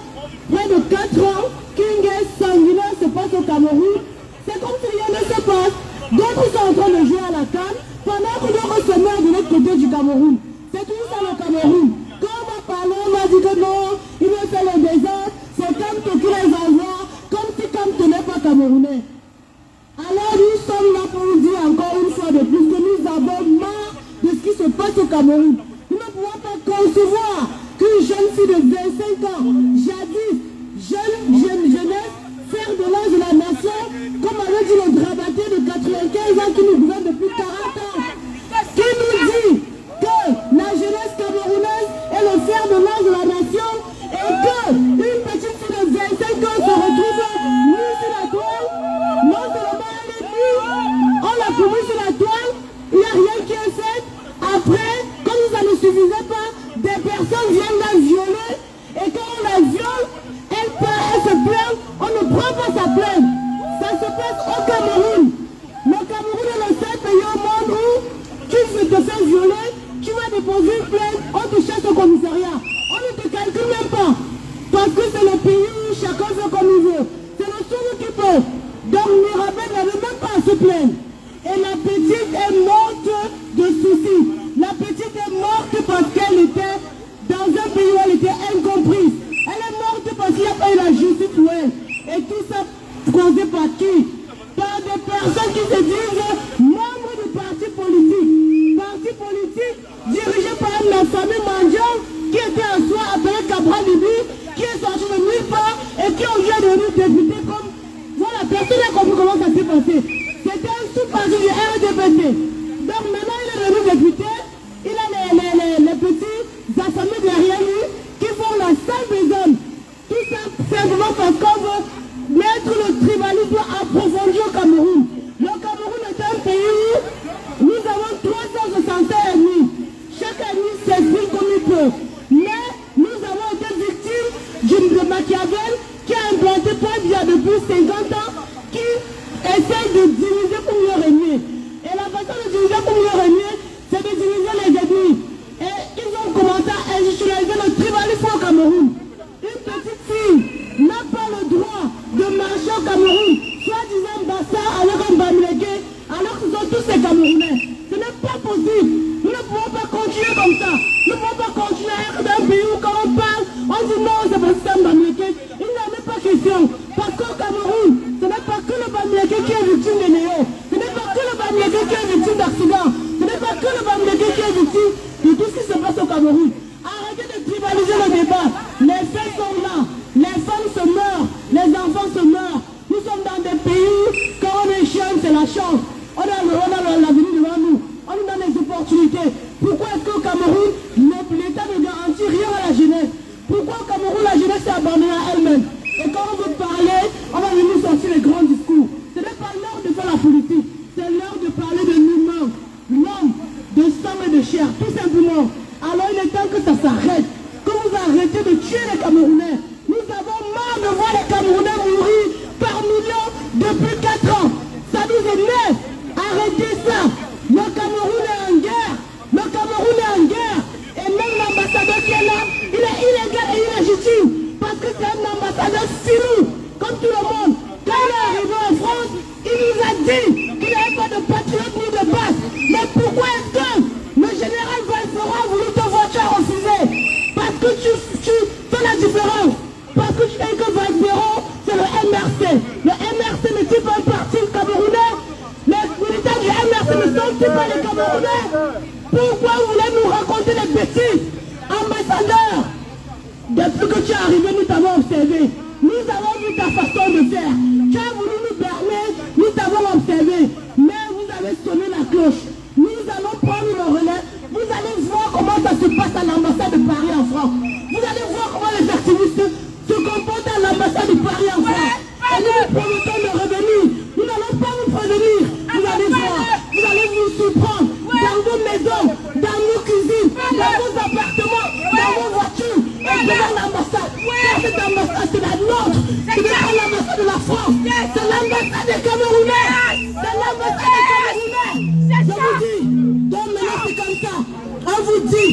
près de 4 ans qu'une guerre sanguinaire se passe au Cameroun. C'est comme si rien ne se passe. D'autres sont en train de jouer à la canne pendant que d'autres se meurent de l'autre côté du Cameroun. C'est toujours ça le Cameroun. Quand on va parler, on a dit que non, il veut faire le désordre, c'est Kamto qui les envoie, comme si Kamto n'est pas camerounais. Alors nous sommes là pour vous dire encore une fois de plus que nous avons marre de ce qui se passe au Cameroun. Nous ne pouvons pas concevoir qu'une jeune fille de 25 ans, jadis, jeunesse, faire de l'âge de la nation, comme avait dit le Drabaté de 95 ans qui nous gouverne depuis 40 ans, qui nous dit que la jeunesse camerounaise est le fer de l'âge de la nation et qu'une petite fille de 25 ans se retrouve nue sur la toile. Non seulement elle est nue, on l'a commis sur la toile, il n'y a rien qui est fait. Après, comme ça ne suffisait pas, des personnes viennent la violer et quand on la viole, elle part, elle se plaint, on ne prend pas sa plainte. Ça se passe au Cameroun. Le Cameroun est le seul pays au monde où tu te fais violer, tu vas déposer une plainte, on te cherche au commissariat. On ne te calcule même pas. Parce que c'est le pays où chacun fait comme il veut. C'est le seul qui peut. Donc Mirabel n'avait même pas à se plaindre. Et la petite est morte de soucis. La petite est morte parce qu'elle était dans un pays où elle était incomprise. Elle est morte parce qu'il n'y a pas eu la justice pour elle. Et tout ça causé par qui? Par des personnes qui se disent membres de partis politiques. Partis politiques dirigés par la famille Mandian qui était en soi appelée Cabral Libi, qui est sorti de nulle part et qui ont joué de nous député comme... Voilà, personne n'a compris comment ça s'est passé. C'était un sous-parti du RDPC. Donc maintenant il est devenu député, il a les petits assemblées derrière lui qui font la sale besogne. Tout ça simplement parce qu'on veut mettre le tribalisme approfondi au Cameroun. Le Cameroun est un pays où nous avons 360 ennemis. Chaque ennemi s'exprime comme il peut. Mais nous avons été victimes de Machiavel qui a implanté Padia depuis 50 ans, qui essaye de diviser pour mieux régner. Et la façon de diviser pour mieux régner, c'est de diviser les ennemis. Et ils ont commencé à institutionnaliser le tribalisme au Cameroun. Une petite fille n'a pas le droit de marcher au Cameroun, soi-disant Bassa avec un Bamileke, alors que ce sont tous ces Camerounais. Ce n'est pas possible. Nous ne pouvons pas continuer comme ça. Nous ne pouvons pas continuer à être dans un pays où quand on parle, on dit non, c'est parce que c'est un Bamileke. Il n'en est pas question. Parce qu'au Cameroun, ce n'est pas que le Bamileke qui est victime des néo. chance, on a l'avenir devant nous, on nous donne les opportunités. Pourquoi est-ce qu'au Cameroun, l'État ne garantit rien à la jeunesse? Pourquoi au Cameroun, la jeunesse est abandonnée à elle-même? Et quand on veut parler, on va venir sortir les grands discours. Ce n'est pas l'heure de faire la politique, c'est l'heure de parler de l'humain, l'homme, de sang et de chair, tout simplement. Alors il est temps que ça s'arrête, que vous arrêtez de tuer les Camerounais. Nous avons marre de voir les Camerounais mourir par millions depuis 4 ans. Ça nous énerve. Arrêtez ça. Le Cameroun est en guerre. Le Cameroun est en guerre. Et même l'ambassadeur qui est là, il est illégal et illégitime. Parce que c'est un ambassadeur filou, comme tout le monde. Quand il est arrivé en France, il nous a dit qu'il n'y avait pas de patriote ni de base. Mais pourquoi est-ce que le général Valfera a voulu te voiture refusée? Parce que tu fais la différence. Parce que tu sais que Valfera, c'est le MRC. Le MRC n'est-il pas un parti camerounais? Les militants du MRC ne sont-ils pas les Camerounais? Pourquoi vous voulez nous raconter des bêtises? Ambassadeur, depuis que tu es arrivé, nous t'avons observé. Nous avons vu ta façon de faire. Tu as voulu nous berner, nous t'avons observé. Mais vous avez sonné la cloche. Nous allons prendre le relais. Vous allez voir comment ça se passe à l'ambassade de Paris en France. Vous allez voir comment les activistes se comportent à l'ambassade de Paris en France. Et nous vous promettons de revenir. Nous n'allons pas vous prévenir. Vous allez voir. Vous allez vous surprendre dans vos maisons, dans nos cuisines, dans vos appartements, dans vos voitures. Et devant l'ambassade. Cette ambassade, c'est la nôtre. Ce n'est pas l'ambassade de la France. C'est l'ambassade des Camerounais. C'est l'ambassade des Camerounais. Je vous dis, donc maintenant c'est comme ça. On vous dit,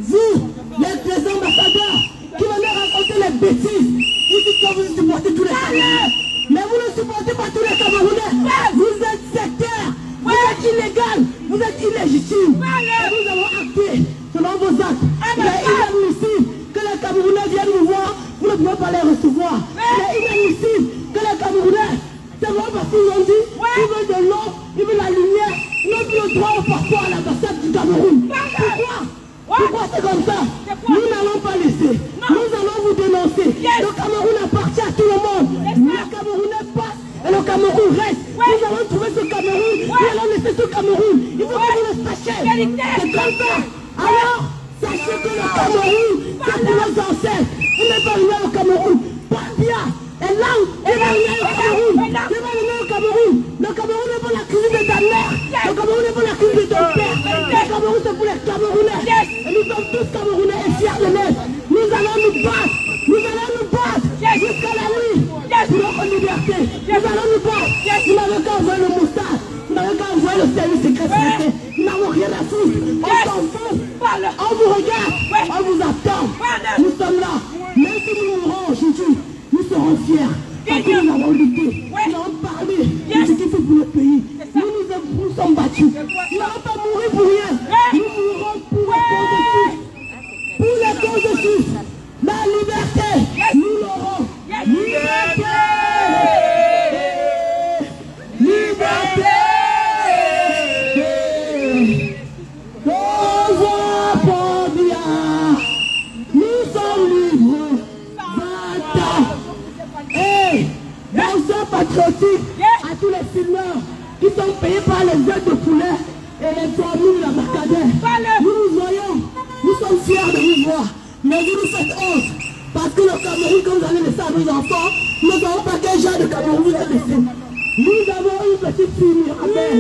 vous, les ambassadeurs, qui venez raconter les bêtises, vous dites que vous supportez tous les Camerounais. Mais vous ne supportez pas tous les Camerounais. Vous êtes sectaires. Vous êtes illégal. Vous êtes illégitime. Et nous avons acté selon vos actes. Il est inadmissible que les Camerounais viennent vous voir. Vous ne pouvez pas les recevoir. Il est inadmissible que les Camerounais, c'est bon parce qu'ils ont dit, ils veulent de l'eau, ils veulent la lumière, ils n'ont plus le droit au passeport à l'ambassade du Cameroun. Pourquoi c'est comme ça? Nous n'allons pas laisser. Nous allons vous dénoncer. Le Cameroun appartient à tout le monde. Le Camerounais passe et le Cameroun reste. Nous allons trouver ce Cameroun. Nous allons laisser ce Cameroun. Il faut que vous le sachiez. C'est comme ça. Alors, sachez que le Cameroun, c'est pour nos ancêtres. Vous n'êtes pas venu au Cameroun. Pas bien. Et là, il va venir au Cameroun. Il va venir au Cameroun. Le Cameroun est pour la cuisine de ta mère. Le Cameroun est pour la cuisine de ton père. Le Cameroun c'est pour les Camerounais. Et nous sommes tous Camerounais et fiers de l'être. Nous allons nous battre. Nous allons nous battre jusqu'à la nuit pour notre liberté. Nous allons nous battre. Vous n'avez qu'à envoyer le moustache. Vous n'avez qu'à envoyer le service secret. Nous n'avons rien à foutre. On s'en fout. On vous regarde. On vous attend. Nous sommes là. Même si nous mourrons aujourd'hui, nous serons fiers. Parce que nous avons lutté. Nous avons parlé de ce qu'il faut pour le pays. Nous sommes battus. Nous n'allons pas mourir pour rien. Nous mourrons pour la cause de tous. Pour la cause de tous. La liberté, nous l'aurons. Liberté. Liberté. Nous sommes libres. Et danseurs patriotiques à tous les filmeurs qui sont payés par les aides de poulet et les formules d'ambassadeurs. Nous nous voyons, nous sommes fiers de vous voir, mais vous nous faites honte. Parce que le Cameroun, quand vous allez laisser à nos enfants, nous ne savons pas quel genre de Cameroun vous avez laissé. Nous avons une petite fille, Mirabel,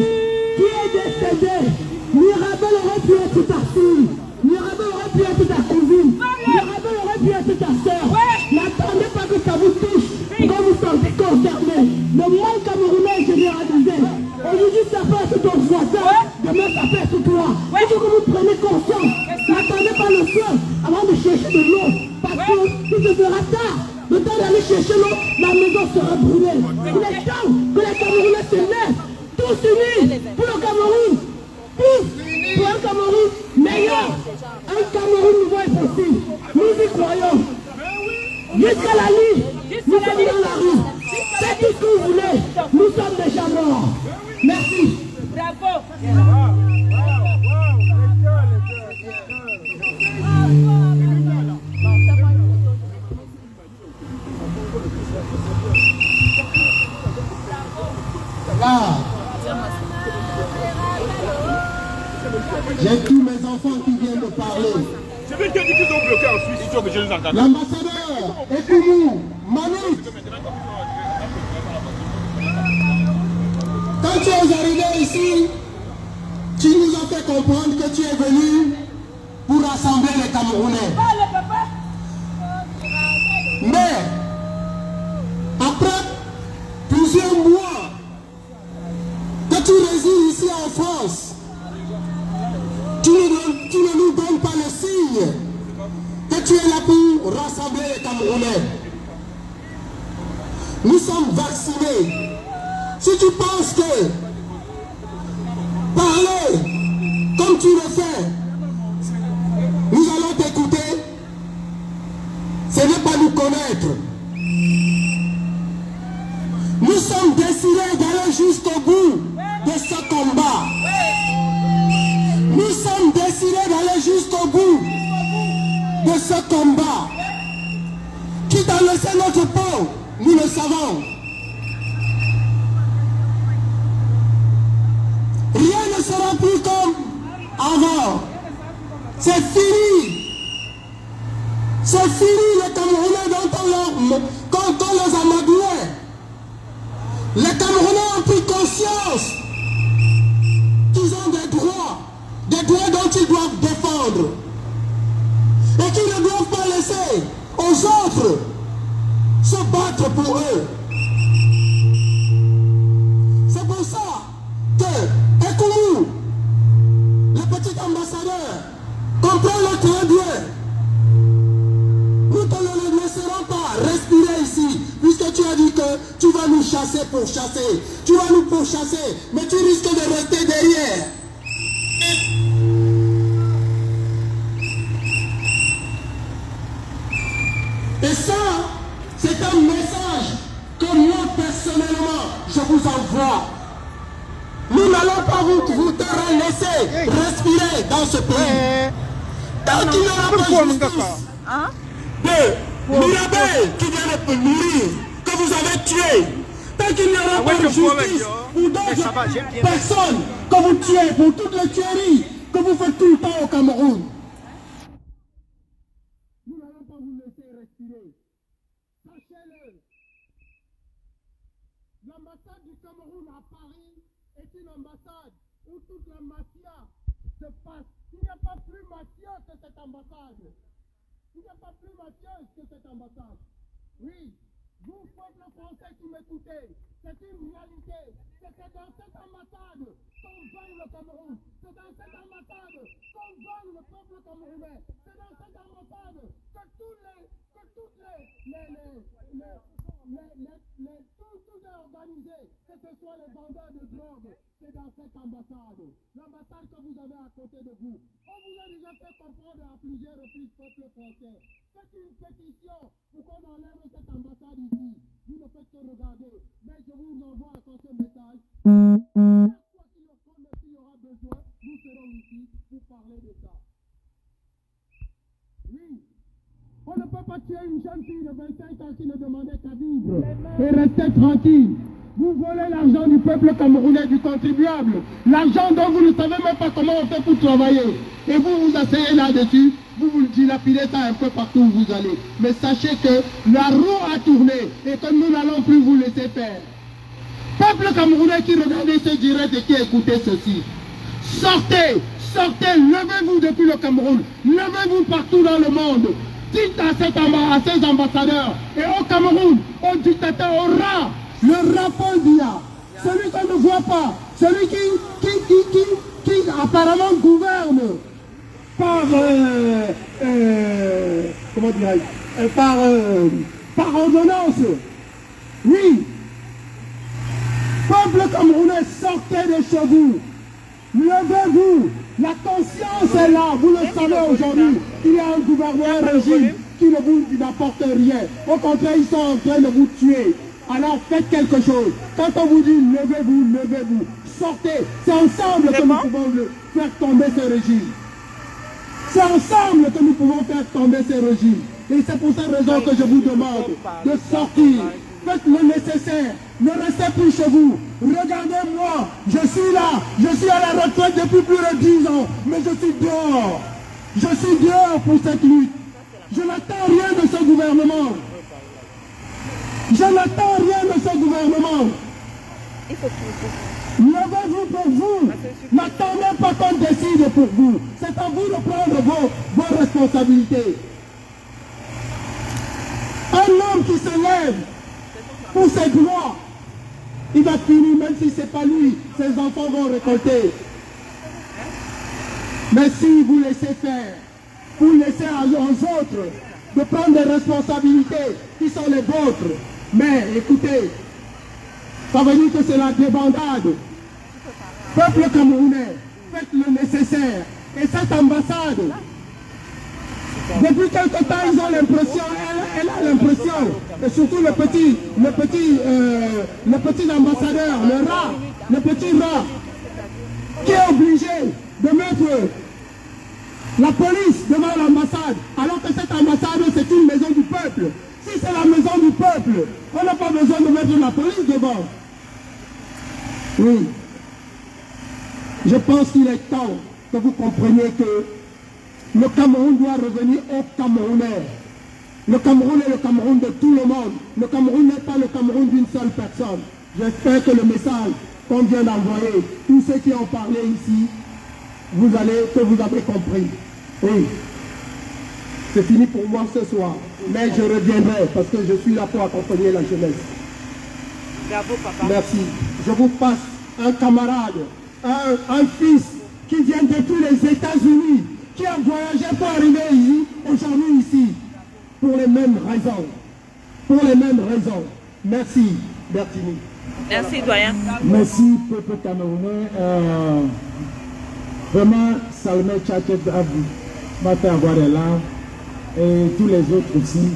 qui est décédée. Mirabel aurait pu être ta fille. Mirabel aurait pu être ta cousine. Mirabel aurait pu être ta soeur. N'attendez pas que ça vous touche, quand vous sentez concerné. Le monde camerounais est généralisé. Aujourd'hui, ça fait sur ton voisin, demain, ça fait sur toi. Il faut que vous preniez conscience. N'attendez pas le feu avant de chercher de l'eau. Parce que si ce sera tard, le temps d'aller chercher l'eau, la maison sera brûlée. Il est temps que les Camerounais se lèvent, tous unis pour le Cameroun. Tous pour un Cameroun meilleur. Un Cameroun nouveau est possible. Nous y croyons. Jusqu'à la nuit, nous sommes dans la rue. Faites tout ce que vous voulez. Nous sommes déjà morts. Merci. Bravo. Là, J'ai tous mes enfants qui viennent me parler. C'est bien qu'ils ont bloqué en Suisse, ils ont que je les entends. L'ambassadeur, écoutez-nous, Manu. Quand tu es arrivé ici, tu nous as fait comprendre que tu es venu pour rassembler les Camerounais. Mais, après plusieurs mois que tu résides ici en France, tu ne nous donnes pas le signe que tu es là pour rassembler les Camerounais. Nous sommes vaccinés. Si tu penses que parler comme tu le fais, nous allons t'écouter, ce n'est pas nous connaître. Nous sommes décidés d'aller jusqu'au bout de ce combat. Nous sommes décidés d'aller jusqu'au bout de ce combat. Quitte à laisser notre peau, nous le savons. Rien ne sera plus comme avant. C'est fini. C'est fini les Camerounais dont on les amadouait. Les Camerounais ont pris conscience qu'ils ont des droits dont ils doivent défendre. Et qu'ils ne doivent pas laisser aux autres se battre pour eux. C'est pour ça que, écoute-nous, le petit ambassadeur, comprends-le très bien. Nous ne te laisserons pas respirer ici, puisque tu as dit que tu vas nous chasser pour chasser. Tu vas nous pourchasser, mais tu risques de rester derrière. Et ça, c'est un message que moi, personnellement, je vous envoie. Nous n'allons pas vous laisser respirer dans ce pays. Tant qu'il n'y aura pas justice de Mirabel qui vient de mourir, que vous avez tué, tant qu'il n'y aura pas de justice pour d'autres personnes que vous tuez, pour toutes les tueries que vous faites tout le temps au Cameroun, nous n'allons pas vous laisser respirer. Sachez-le, l'ambassade du Cameroun à Paris est une ambassade où toute la mafia se passe. Il n'y a pas plus mafia que cette ambassade. Il n'y a pas plus mafieuse que cette ambassade. Oui, vous, peuple français qui m'écoutez, c'est une réalité. C'est dans cette ambassade qu'on gagne le Cameroun. C'est dans cette ambassade qu'on gagne le peuple camerounais. C'est dans cette ambassade que tout est organisé, que ce soit les vendeurs de drogue. C'est dans cette ambassade, l'ambassade que vous avez à côté de vous. On vous a déjà fait comprendre à plusieurs reprises, peuple français. Faites une pétition pour qu'on enlève cette ambassade ici. Vous ne faites que regarder. Mais je vous envoie encore ce message. Quoi qu'il y aura besoin, nous serons ici pour parler de ça. Oui. On ne peut pas tuer une jeune fille de 25 ans qui ne demandait qu'à vivre et rester tranquille. Vous volez l'argent du peuple camerounais, du contribuable. L'argent dont vous ne savez même pas comment on fait pour travailler. Et vous vous asseyez là-dessus, vous dilapidez ça un peu partout où vous allez. Mais sachez que la roue a tourné et que nous n'allons plus vous laisser faire. Peuple camerounais qui regardez ce direct et qui écoutez ceci. Sortez, sortez, levez-vous depuis le Cameroun. Levez-vous partout dans le monde. Dites à ces ambassadeurs et au Cameroun, aux dictateurs, aux rats, le rapport d'IA, celui qu'on ne voit pas, celui qui apparemment gouverne par, comment dirais-je, par ordonnance. Oui. Peuple camerounais, sortez de chez vous. Levez-vous. La conscience est là. Vous le savez aujourd'hui. Il y a un gouvernement, un régime qui ne vous apporte rien. Au contraire, ils sont en train de vous tuer. Alors faites quelque chose. Quand on vous dit levez-vous, levez-vous, sortez. C'est ensemble que nous pouvons faire tomber ce régime. C'est ensemble que nous pouvons faire tomber ce régime. Et c'est pour cette raison que je vous demande de sortir. Faites le nécessaire. Ne restez plus chez vous. Regardez-moi. Je moi, je suis à la retraite depuis plus de 10 ans, mais je suis dehors. Je suis dehors pour cette lutte. Je n'attends rien de ce gouvernement. Je n'attends rien de ce gouvernement. Levez-vous pour vous. N'attendez pas qu'on décide pour vous. C'est à vous de prendre vos responsabilités. Un homme qui se lève pour ses droits, il va finir, même si ce n'est pas lui, ses enfants vont récolter. Mais si vous laissez faire, vous laissez aux autres de prendre des responsabilités qui sont les vôtres. Mais écoutez, ça veut dire que c'est la débandade. Peuple camerounais, faites le nécessaire. Et cette ambassade, depuis quelque temps, ils ont l'impression, elle a l'impression, et surtout le petit ambassadeur, le petit rat, qui est obligé de mettre la police devant l'ambassade, alors que cette ambassade, c'est une maison du peuple. Si c'est la maison du peuple, on n'a pas besoin de mettre la police devant. Oui. Je pense qu'il est temps que vous compreniez que le Cameroun doit revenir aux Camerounais. Le Cameroun est le Cameroun de tout le monde. Le Cameroun n'est pas le Cameroun d'une seule personne. J'espère que le message qu'on vient d'envoyer, tous ceux qui ont parlé ici, vous avez compris. Oui. C'est fini pour moi ce soir. Mais je reviendrai parce que je suis là pour accompagner la jeunesse. Bravo, papa. Merci. Je vous passe un camarade, un fils qui vient depuis les États-Unis, qui a voyagé pour arriver ici, aujourd'hui ici, pour les mêmes raisons. Pour les mêmes raisons. Merci, Bertini. Merci, doyen. Merci, peuple camerounais. Vraiment, Salomé Tchatchet Abou, Mata Guarela et tous les autres aussi.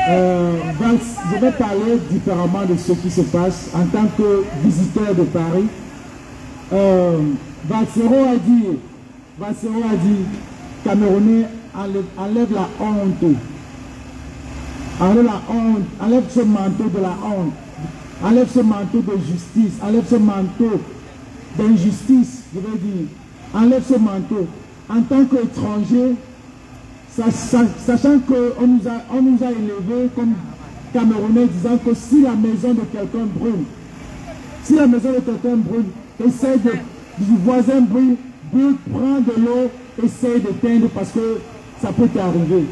Je vais parler différemment de ce qui se passe en tant que visiteur de Paris. Valsero a dit, Camerounais, enlève la honte. Enlève la honte, enlève ce manteau de la honte. Enlève ce manteau de justice, enlève ce manteau d'injustice, je veux dire. Enlève ce manteau. En tant qu'étranger, sachant qu'on nous a élevés comme Camerounais, disant que si la maison de quelqu'un brûle, essaie du voisin brûle, prends de l'eau, essaie d'éteindre parce que ça peut t'arriver.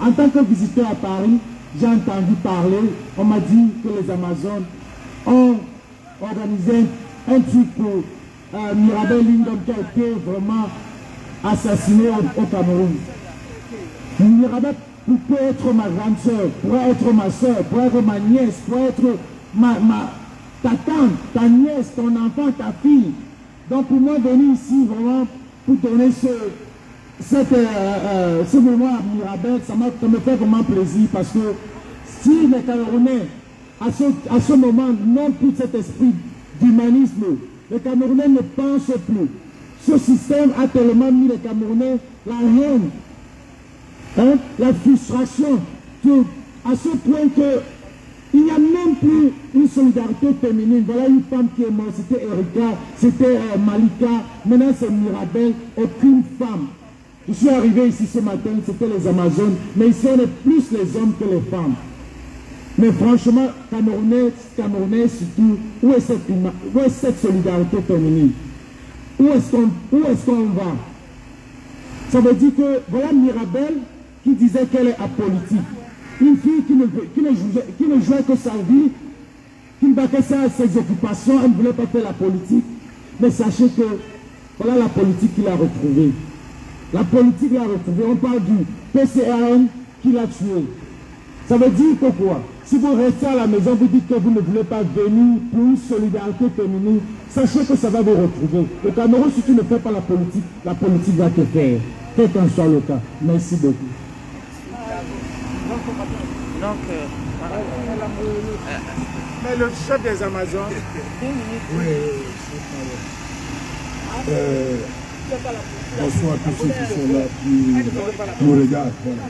En tant que visiteur à Paris, j'ai entendu parler, on m'a dit que les Amazones ont organisé un truc pour Mirabel Lingom qui a été vraiment assassiné au Cameroun. Mirabel peut être ma grande soeur, pourrait être ma soeur, pourrait être ma nièce, pourrait être ta tante, ta nièce, ton enfant, ta fille. Donc pour moi venir ici vraiment pour donner ce moment à Mirabel, ça me fait vraiment plaisir parce que si les Camerounais à ce moment n'ont plus cet esprit d'humanisme, les Camerounais ne pensent plus. Ce système a tellement mis les Camerounais la haine, la frustration, à ce point qu'il n'y a même plus une solidarité féminine. Voilà une femme qui est morte, c'était Erika, c'était Malika, maintenant c'est Mirabel, aucune femme. Je suis arrivé ici ce matin, c'était les Amazones, mais ici on est plus les hommes que les femmes. Mais franchement, Camerounais surtout, où est cette solidarité féminine? Où est-ce qu'on va? Ça veut dire que, voilà Mirabel qui disait qu'elle est apolitique. Une fille qui ne jouait que sa vie, qui ne battait ses occupations, elle ne voulait pas faire la politique. Mais sachez que, voilà la politique qu'il a retrouvée. La politique l'a retrouvée. On parle du PCAN qui l'a tué. Ça veut dire que quoi? Si vous restez à la maison, vous dites que vous ne voulez pas venir pour une solidarité féminine, sachez que ça va vous retrouver. Le Cameroun, si tu ne fais pas la politique va te faire, quel qu'en soit le cas. Merci beaucoup. Donc, mais le chef des Amazones... Bonsoir à tous ceux qui sont là, qui nous regardent. Voilà.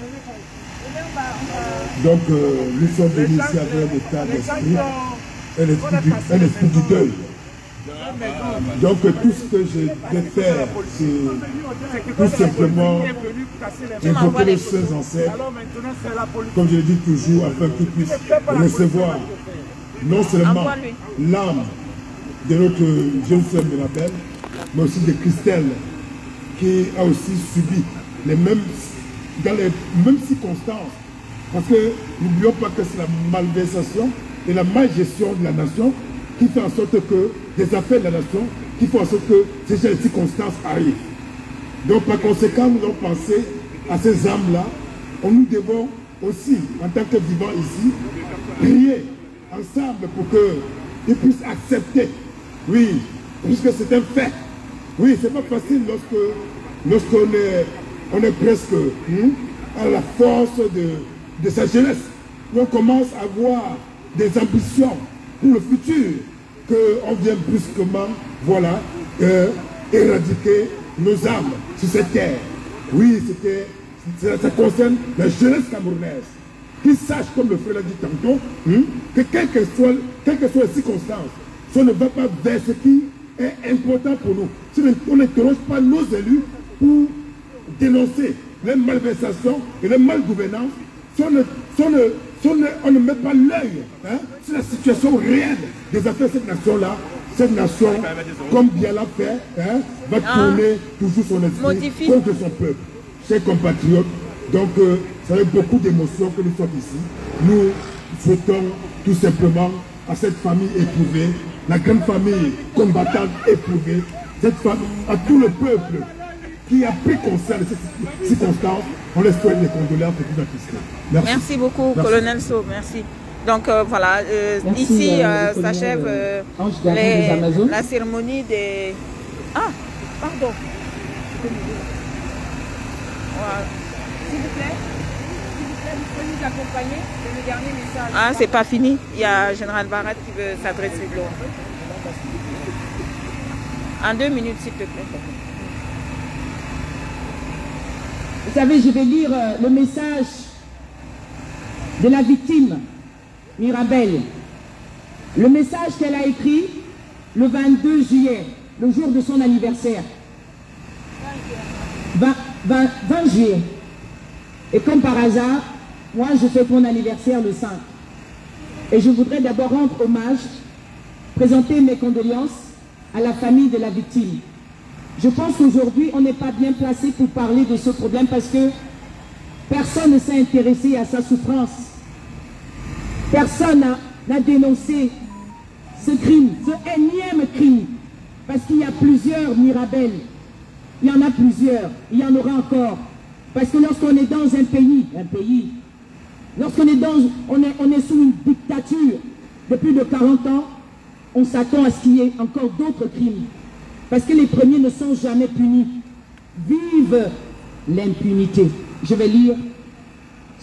Donc, nous sommes venus ici avec un état d'esprit, un esprit du deuil. Donc tout ce que je vais faire, c'est tout simplement invoquer les saints ancêtres, comme je le dis toujours, afin qu'ils puissent recevoir non seulement l'âme de notre jeune sœur Mirabel, mais aussi de Christelle, qui a aussi subi dans les mêmes circonstances. Parce que n'oublions pas que c'est la malversation et la malgestion de la nation qui fait en sorte que des affaires de la nation, qui font en sorte que ces circonstances arrivent. Donc par conséquent, nous devons penser à ces âmes-là. Nous devons aussi, en tant que vivants ici, prier ensemble pour qu'ils puissent accepter. Oui, puisque c'est un fait. Oui, c'est pas facile lorsqu'on est presque à la force de sa jeunesse. On commence à avoir des ambitions pour le futur, qu'on vient brusquement, voilà, éradiquer nos âmes sur cette terre. Oui, ça concerne la jeunesse camerounaise. Qu'ils sachent, comme le frère l'a dit tantôt, que quelles que soient les circonstances, si on ne va pas vers ce qui est important pour nous, si on n'interroge pas nos élus pour dénoncer les malversations et les malgouvernances, si on ne met pas l'œil sur la situation réelle des affaires de cette nation, comme bien l'a fait, va tourner toujours son esprit contre son peuple. Chers compatriotes, donc c'est avec beaucoup d'émotion que nous sommes ici. Nous souhaitons tout simplement à cette famille éprouvée, la grande famille combattante éprouvée, cette famille, à tout le peuple qui a pris conscience de ces circonstances, on les souhaite les condoléances pour tout la. Merci beaucoup, merci. Colonel Sow, merci. Donc voilà, merci, ici s'achève la cérémonie des... Ah, pardon. Voilà. S'il vous plaît, vous pouvez nous accompagner. C'est le dernier message. Ah, c'est pas fini. Il y a Général Barrett qui veut s'adresser de l'eau. En 2 minutes, s'il te plaît. Vous savez, je vais lire le message de la victime, Mirabel. Le message qu'elle a écrit le 22 juillet, le jour de son anniversaire. 20 juillet. Et comme par hasard, moi je fais mon anniversaire le 5. Et je voudrais d'abord rendre hommage, présenter mes condoléances à la famille de la victime. Je pense qu'aujourd'hui, on n'est pas bien placé pour parler de ce problème parce que personne ne s'est intéressé à sa souffrance. Personne n'a dénoncé ce crime, ce énième crime. Parce qu'il y a plusieurs Mirabel. Il y en a plusieurs. Il y en aura encore. Parce que lorsqu'on est dans un pays, lorsqu'on est on est sous une dictature de plus de 40 ans, on s'attend à ce qu'il y ait encore d'autres crimes. Parce que les premiers ne sont jamais punis. Vive l'impunité. Je vais lire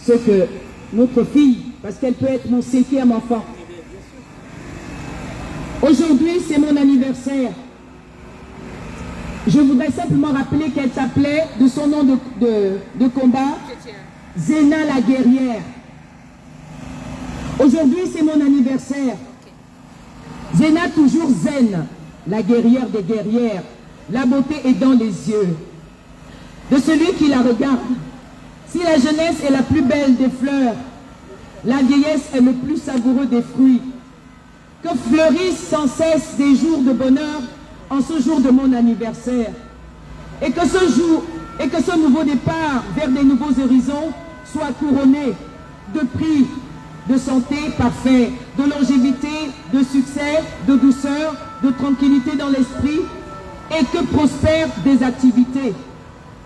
ce que notre fille, parce qu'elle peut être mon 5e enfant. Aujourd'hui, c'est mon anniversaire. Je voudrais simplement rappeler qu'elle s'appelait, de son nom de combat, Zéna la guerrière. Aujourd'hui, c'est mon anniversaire. Zéna toujours zen, la guerrière des guerrières. La beauté est dans les yeux de celui qui la regarde. Si la jeunesse est la plus belle des fleurs, la vieillesse est le plus savoureux des fruits. Que fleurissent sans cesse des jours de bonheur en ce jour de mon anniversaire. Et que ce jour, et que ce nouveau départ vers des nouveaux horizons soit couronné de prix, de santé parfait, de longévité, de succès, de douceur, de tranquillité dans l'esprit, et que prospèrent des activités.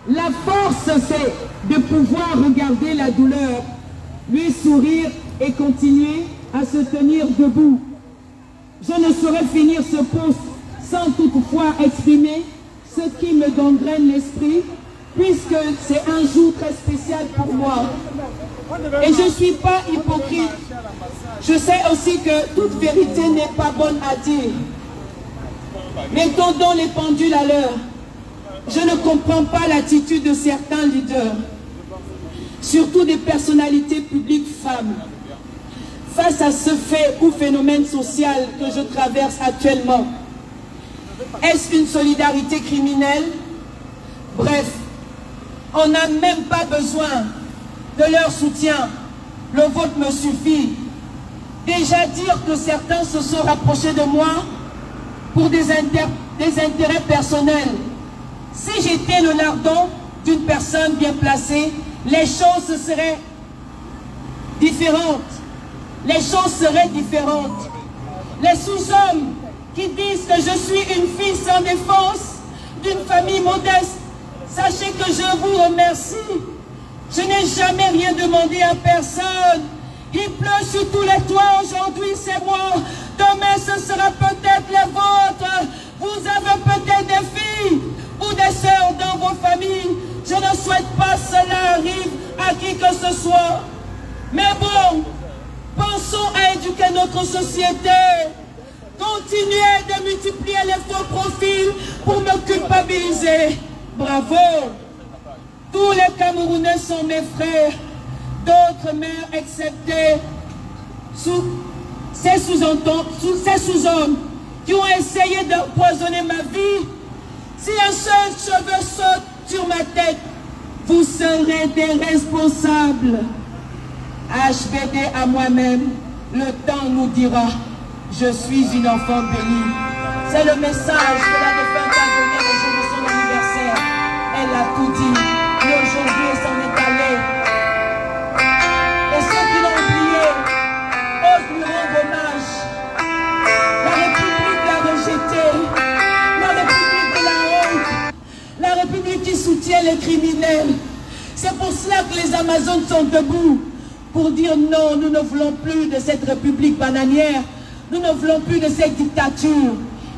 La force, c'est de pouvoir regarder la douleur, lui sourire et continuer à se tenir debout. Je ne saurais finir ce poste sans toutefois exprimer ce qui me gangrène l'esprit, puisque c'est un jour très spécial pour moi. Et je ne suis pas hypocrite. Je sais aussi que toute vérité n'est pas bonne à dire. Mettons donc les pendules à l'heure. Je ne comprends pas l'attitude de certains leaders, surtout des personnalités publiques femmes, face à ce fait ou phénomène social que je traverse actuellement. Est-ce une solidarité criminelle? Bref, on n'a même pas besoin de leur soutien. Le vote me suffit. Déjà dire que certains se sont rapprochés de moi pour des intérêts personnels. Si j'étais le lardon d'une personne bien placée, les choses seraient différentes. Les choses seraient différentes. Les sous-hommes qui disent que je suis une fille sans défense, d'une famille modeste, sachez que je vous remercie. Je n'ai jamais rien demandé à personne. Il pleut sur tous les toits, aujourd'hui c'est moi. Demain ce sera peut-être les vôtres. Vous avez peut-être des filles ou des sœurs dans vos familles. Je ne souhaite pas que cela arrive à qui que ce soit. Mais bon, pensons à éduquer notre société. Continuez de multiplier les faux profils pour me culpabiliser. Bravo! Tous les Camerounais sont mes frères, d'autres mères exceptées. Ces sous-hommes qui ont essayé d'empoisonner ma vie. Si un seul cheveu saute sur ma tête, vous serez des responsables. HBD à moi-même, le temps nous dira, je suis une enfant bénie. C'est le message que la défunte a donné le jour de son anniversaire. Elle a tout dit, mais aujourd'hui elle s'en est allée. Et ceux qui l'ont oublié osent lui rendre hommage. La République l'a rejeté, la République de la honte, la République qui soutient les criminels. C'est pour cela que les Amazones sont debout, pour dire non, nous ne voulons plus de cette République bananière, nous ne voulons plus de cette dictature.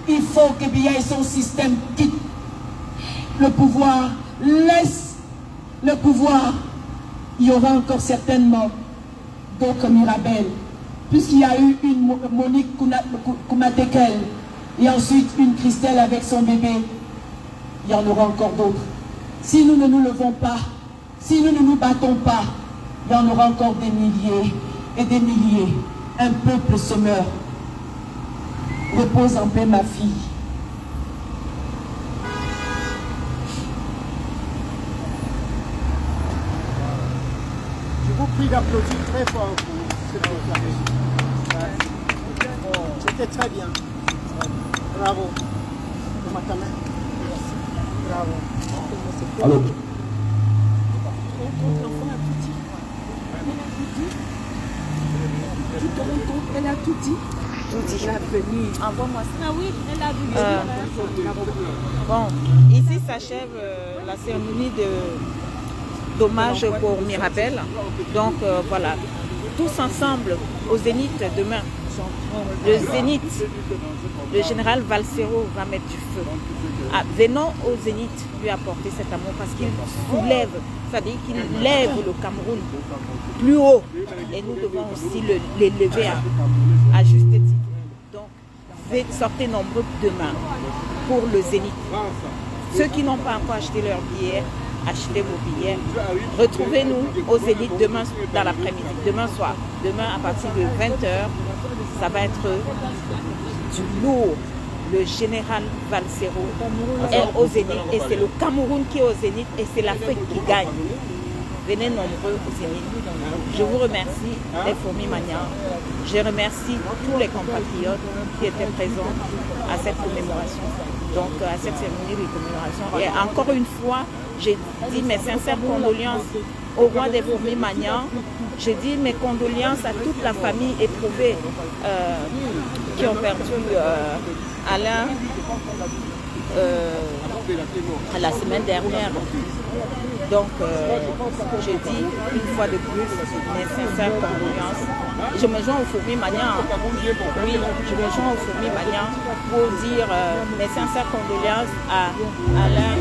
Il faut que bien son système quitte le pouvoir, laisse le pouvoir. Il y aura encore certainement d'autres Mirabel, puisqu'il y a eu une Monique Koumatekel et ensuite une Christelle avec son bébé. Il y en aura encore d'autres. Si nous ne nous levons pas, si nous ne nous battons pas, il y en aura encore des milliers et des milliers. Un peuple se meurt. Repose en paix, ma fille. Je vous prie d'applaudir très fort pour cette déclaration. C'était très bien. Bravo. Bravo. Alors. Elle a tout dit. Elle a venu. Envoie-moi ça. Ah oui, elle a venu. Bon, ici s'achève la cérémonie d'hommage pour Mirabel. Donc voilà, tous ensemble au Zénith demain. Le Zénith, le général Valsero va mettre du feu. Ah, venons au Zénith lui apporter cet amour parce qu'il soulève, c'est-à-dire qu'il lève le Cameroun plus haut. Et nous devons aussi l'élever à juste titre. Donc, sortez nombreux demain pour le Zénith. Ceux qui n'ont pas encore acheté leur billet, achetez vos billets. Retrouvez-nous au Zénith demain dans l'après-midi, demain soir. Demain à partir de 20h, ça va être du lourd. Le général Valsero est au Zénith et c'est le Cameroun qui est au Zénith et c'est l'Afrique qui gagne. Venez nombreux au Zénith. Je vous remercie les Fourmis Mania. Je remercie tous les compatriotes qui étaient présents à cette commémoration, donc à cette cérémonie de commémoration. Et encore une fois, j'ai dit mes sincères condoléances au roi des Fourmis Mania. J'ai dit mes condoléances à toute la famille éprouvée qui ont perdu Alain la semaine dernière. Donc, je dis une fois de plus mes sincères condoléances. Je me joins au Fourmis Mania. Oui, je me joins au Fourmis Mania pour dire mes sincères condoléances à Alain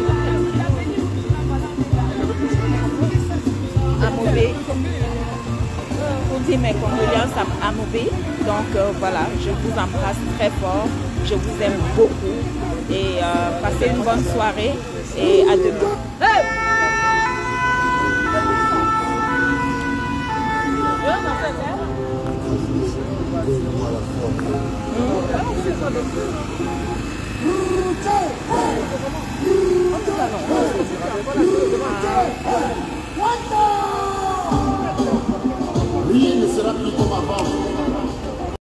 Amobé. Pour dire mes condoléances à Amobé. Donc, voilà, je vous embrasse très fort. Je vous aime beaucoup. Et passez une bonne soirée. Et à demain. Hey! Voilà.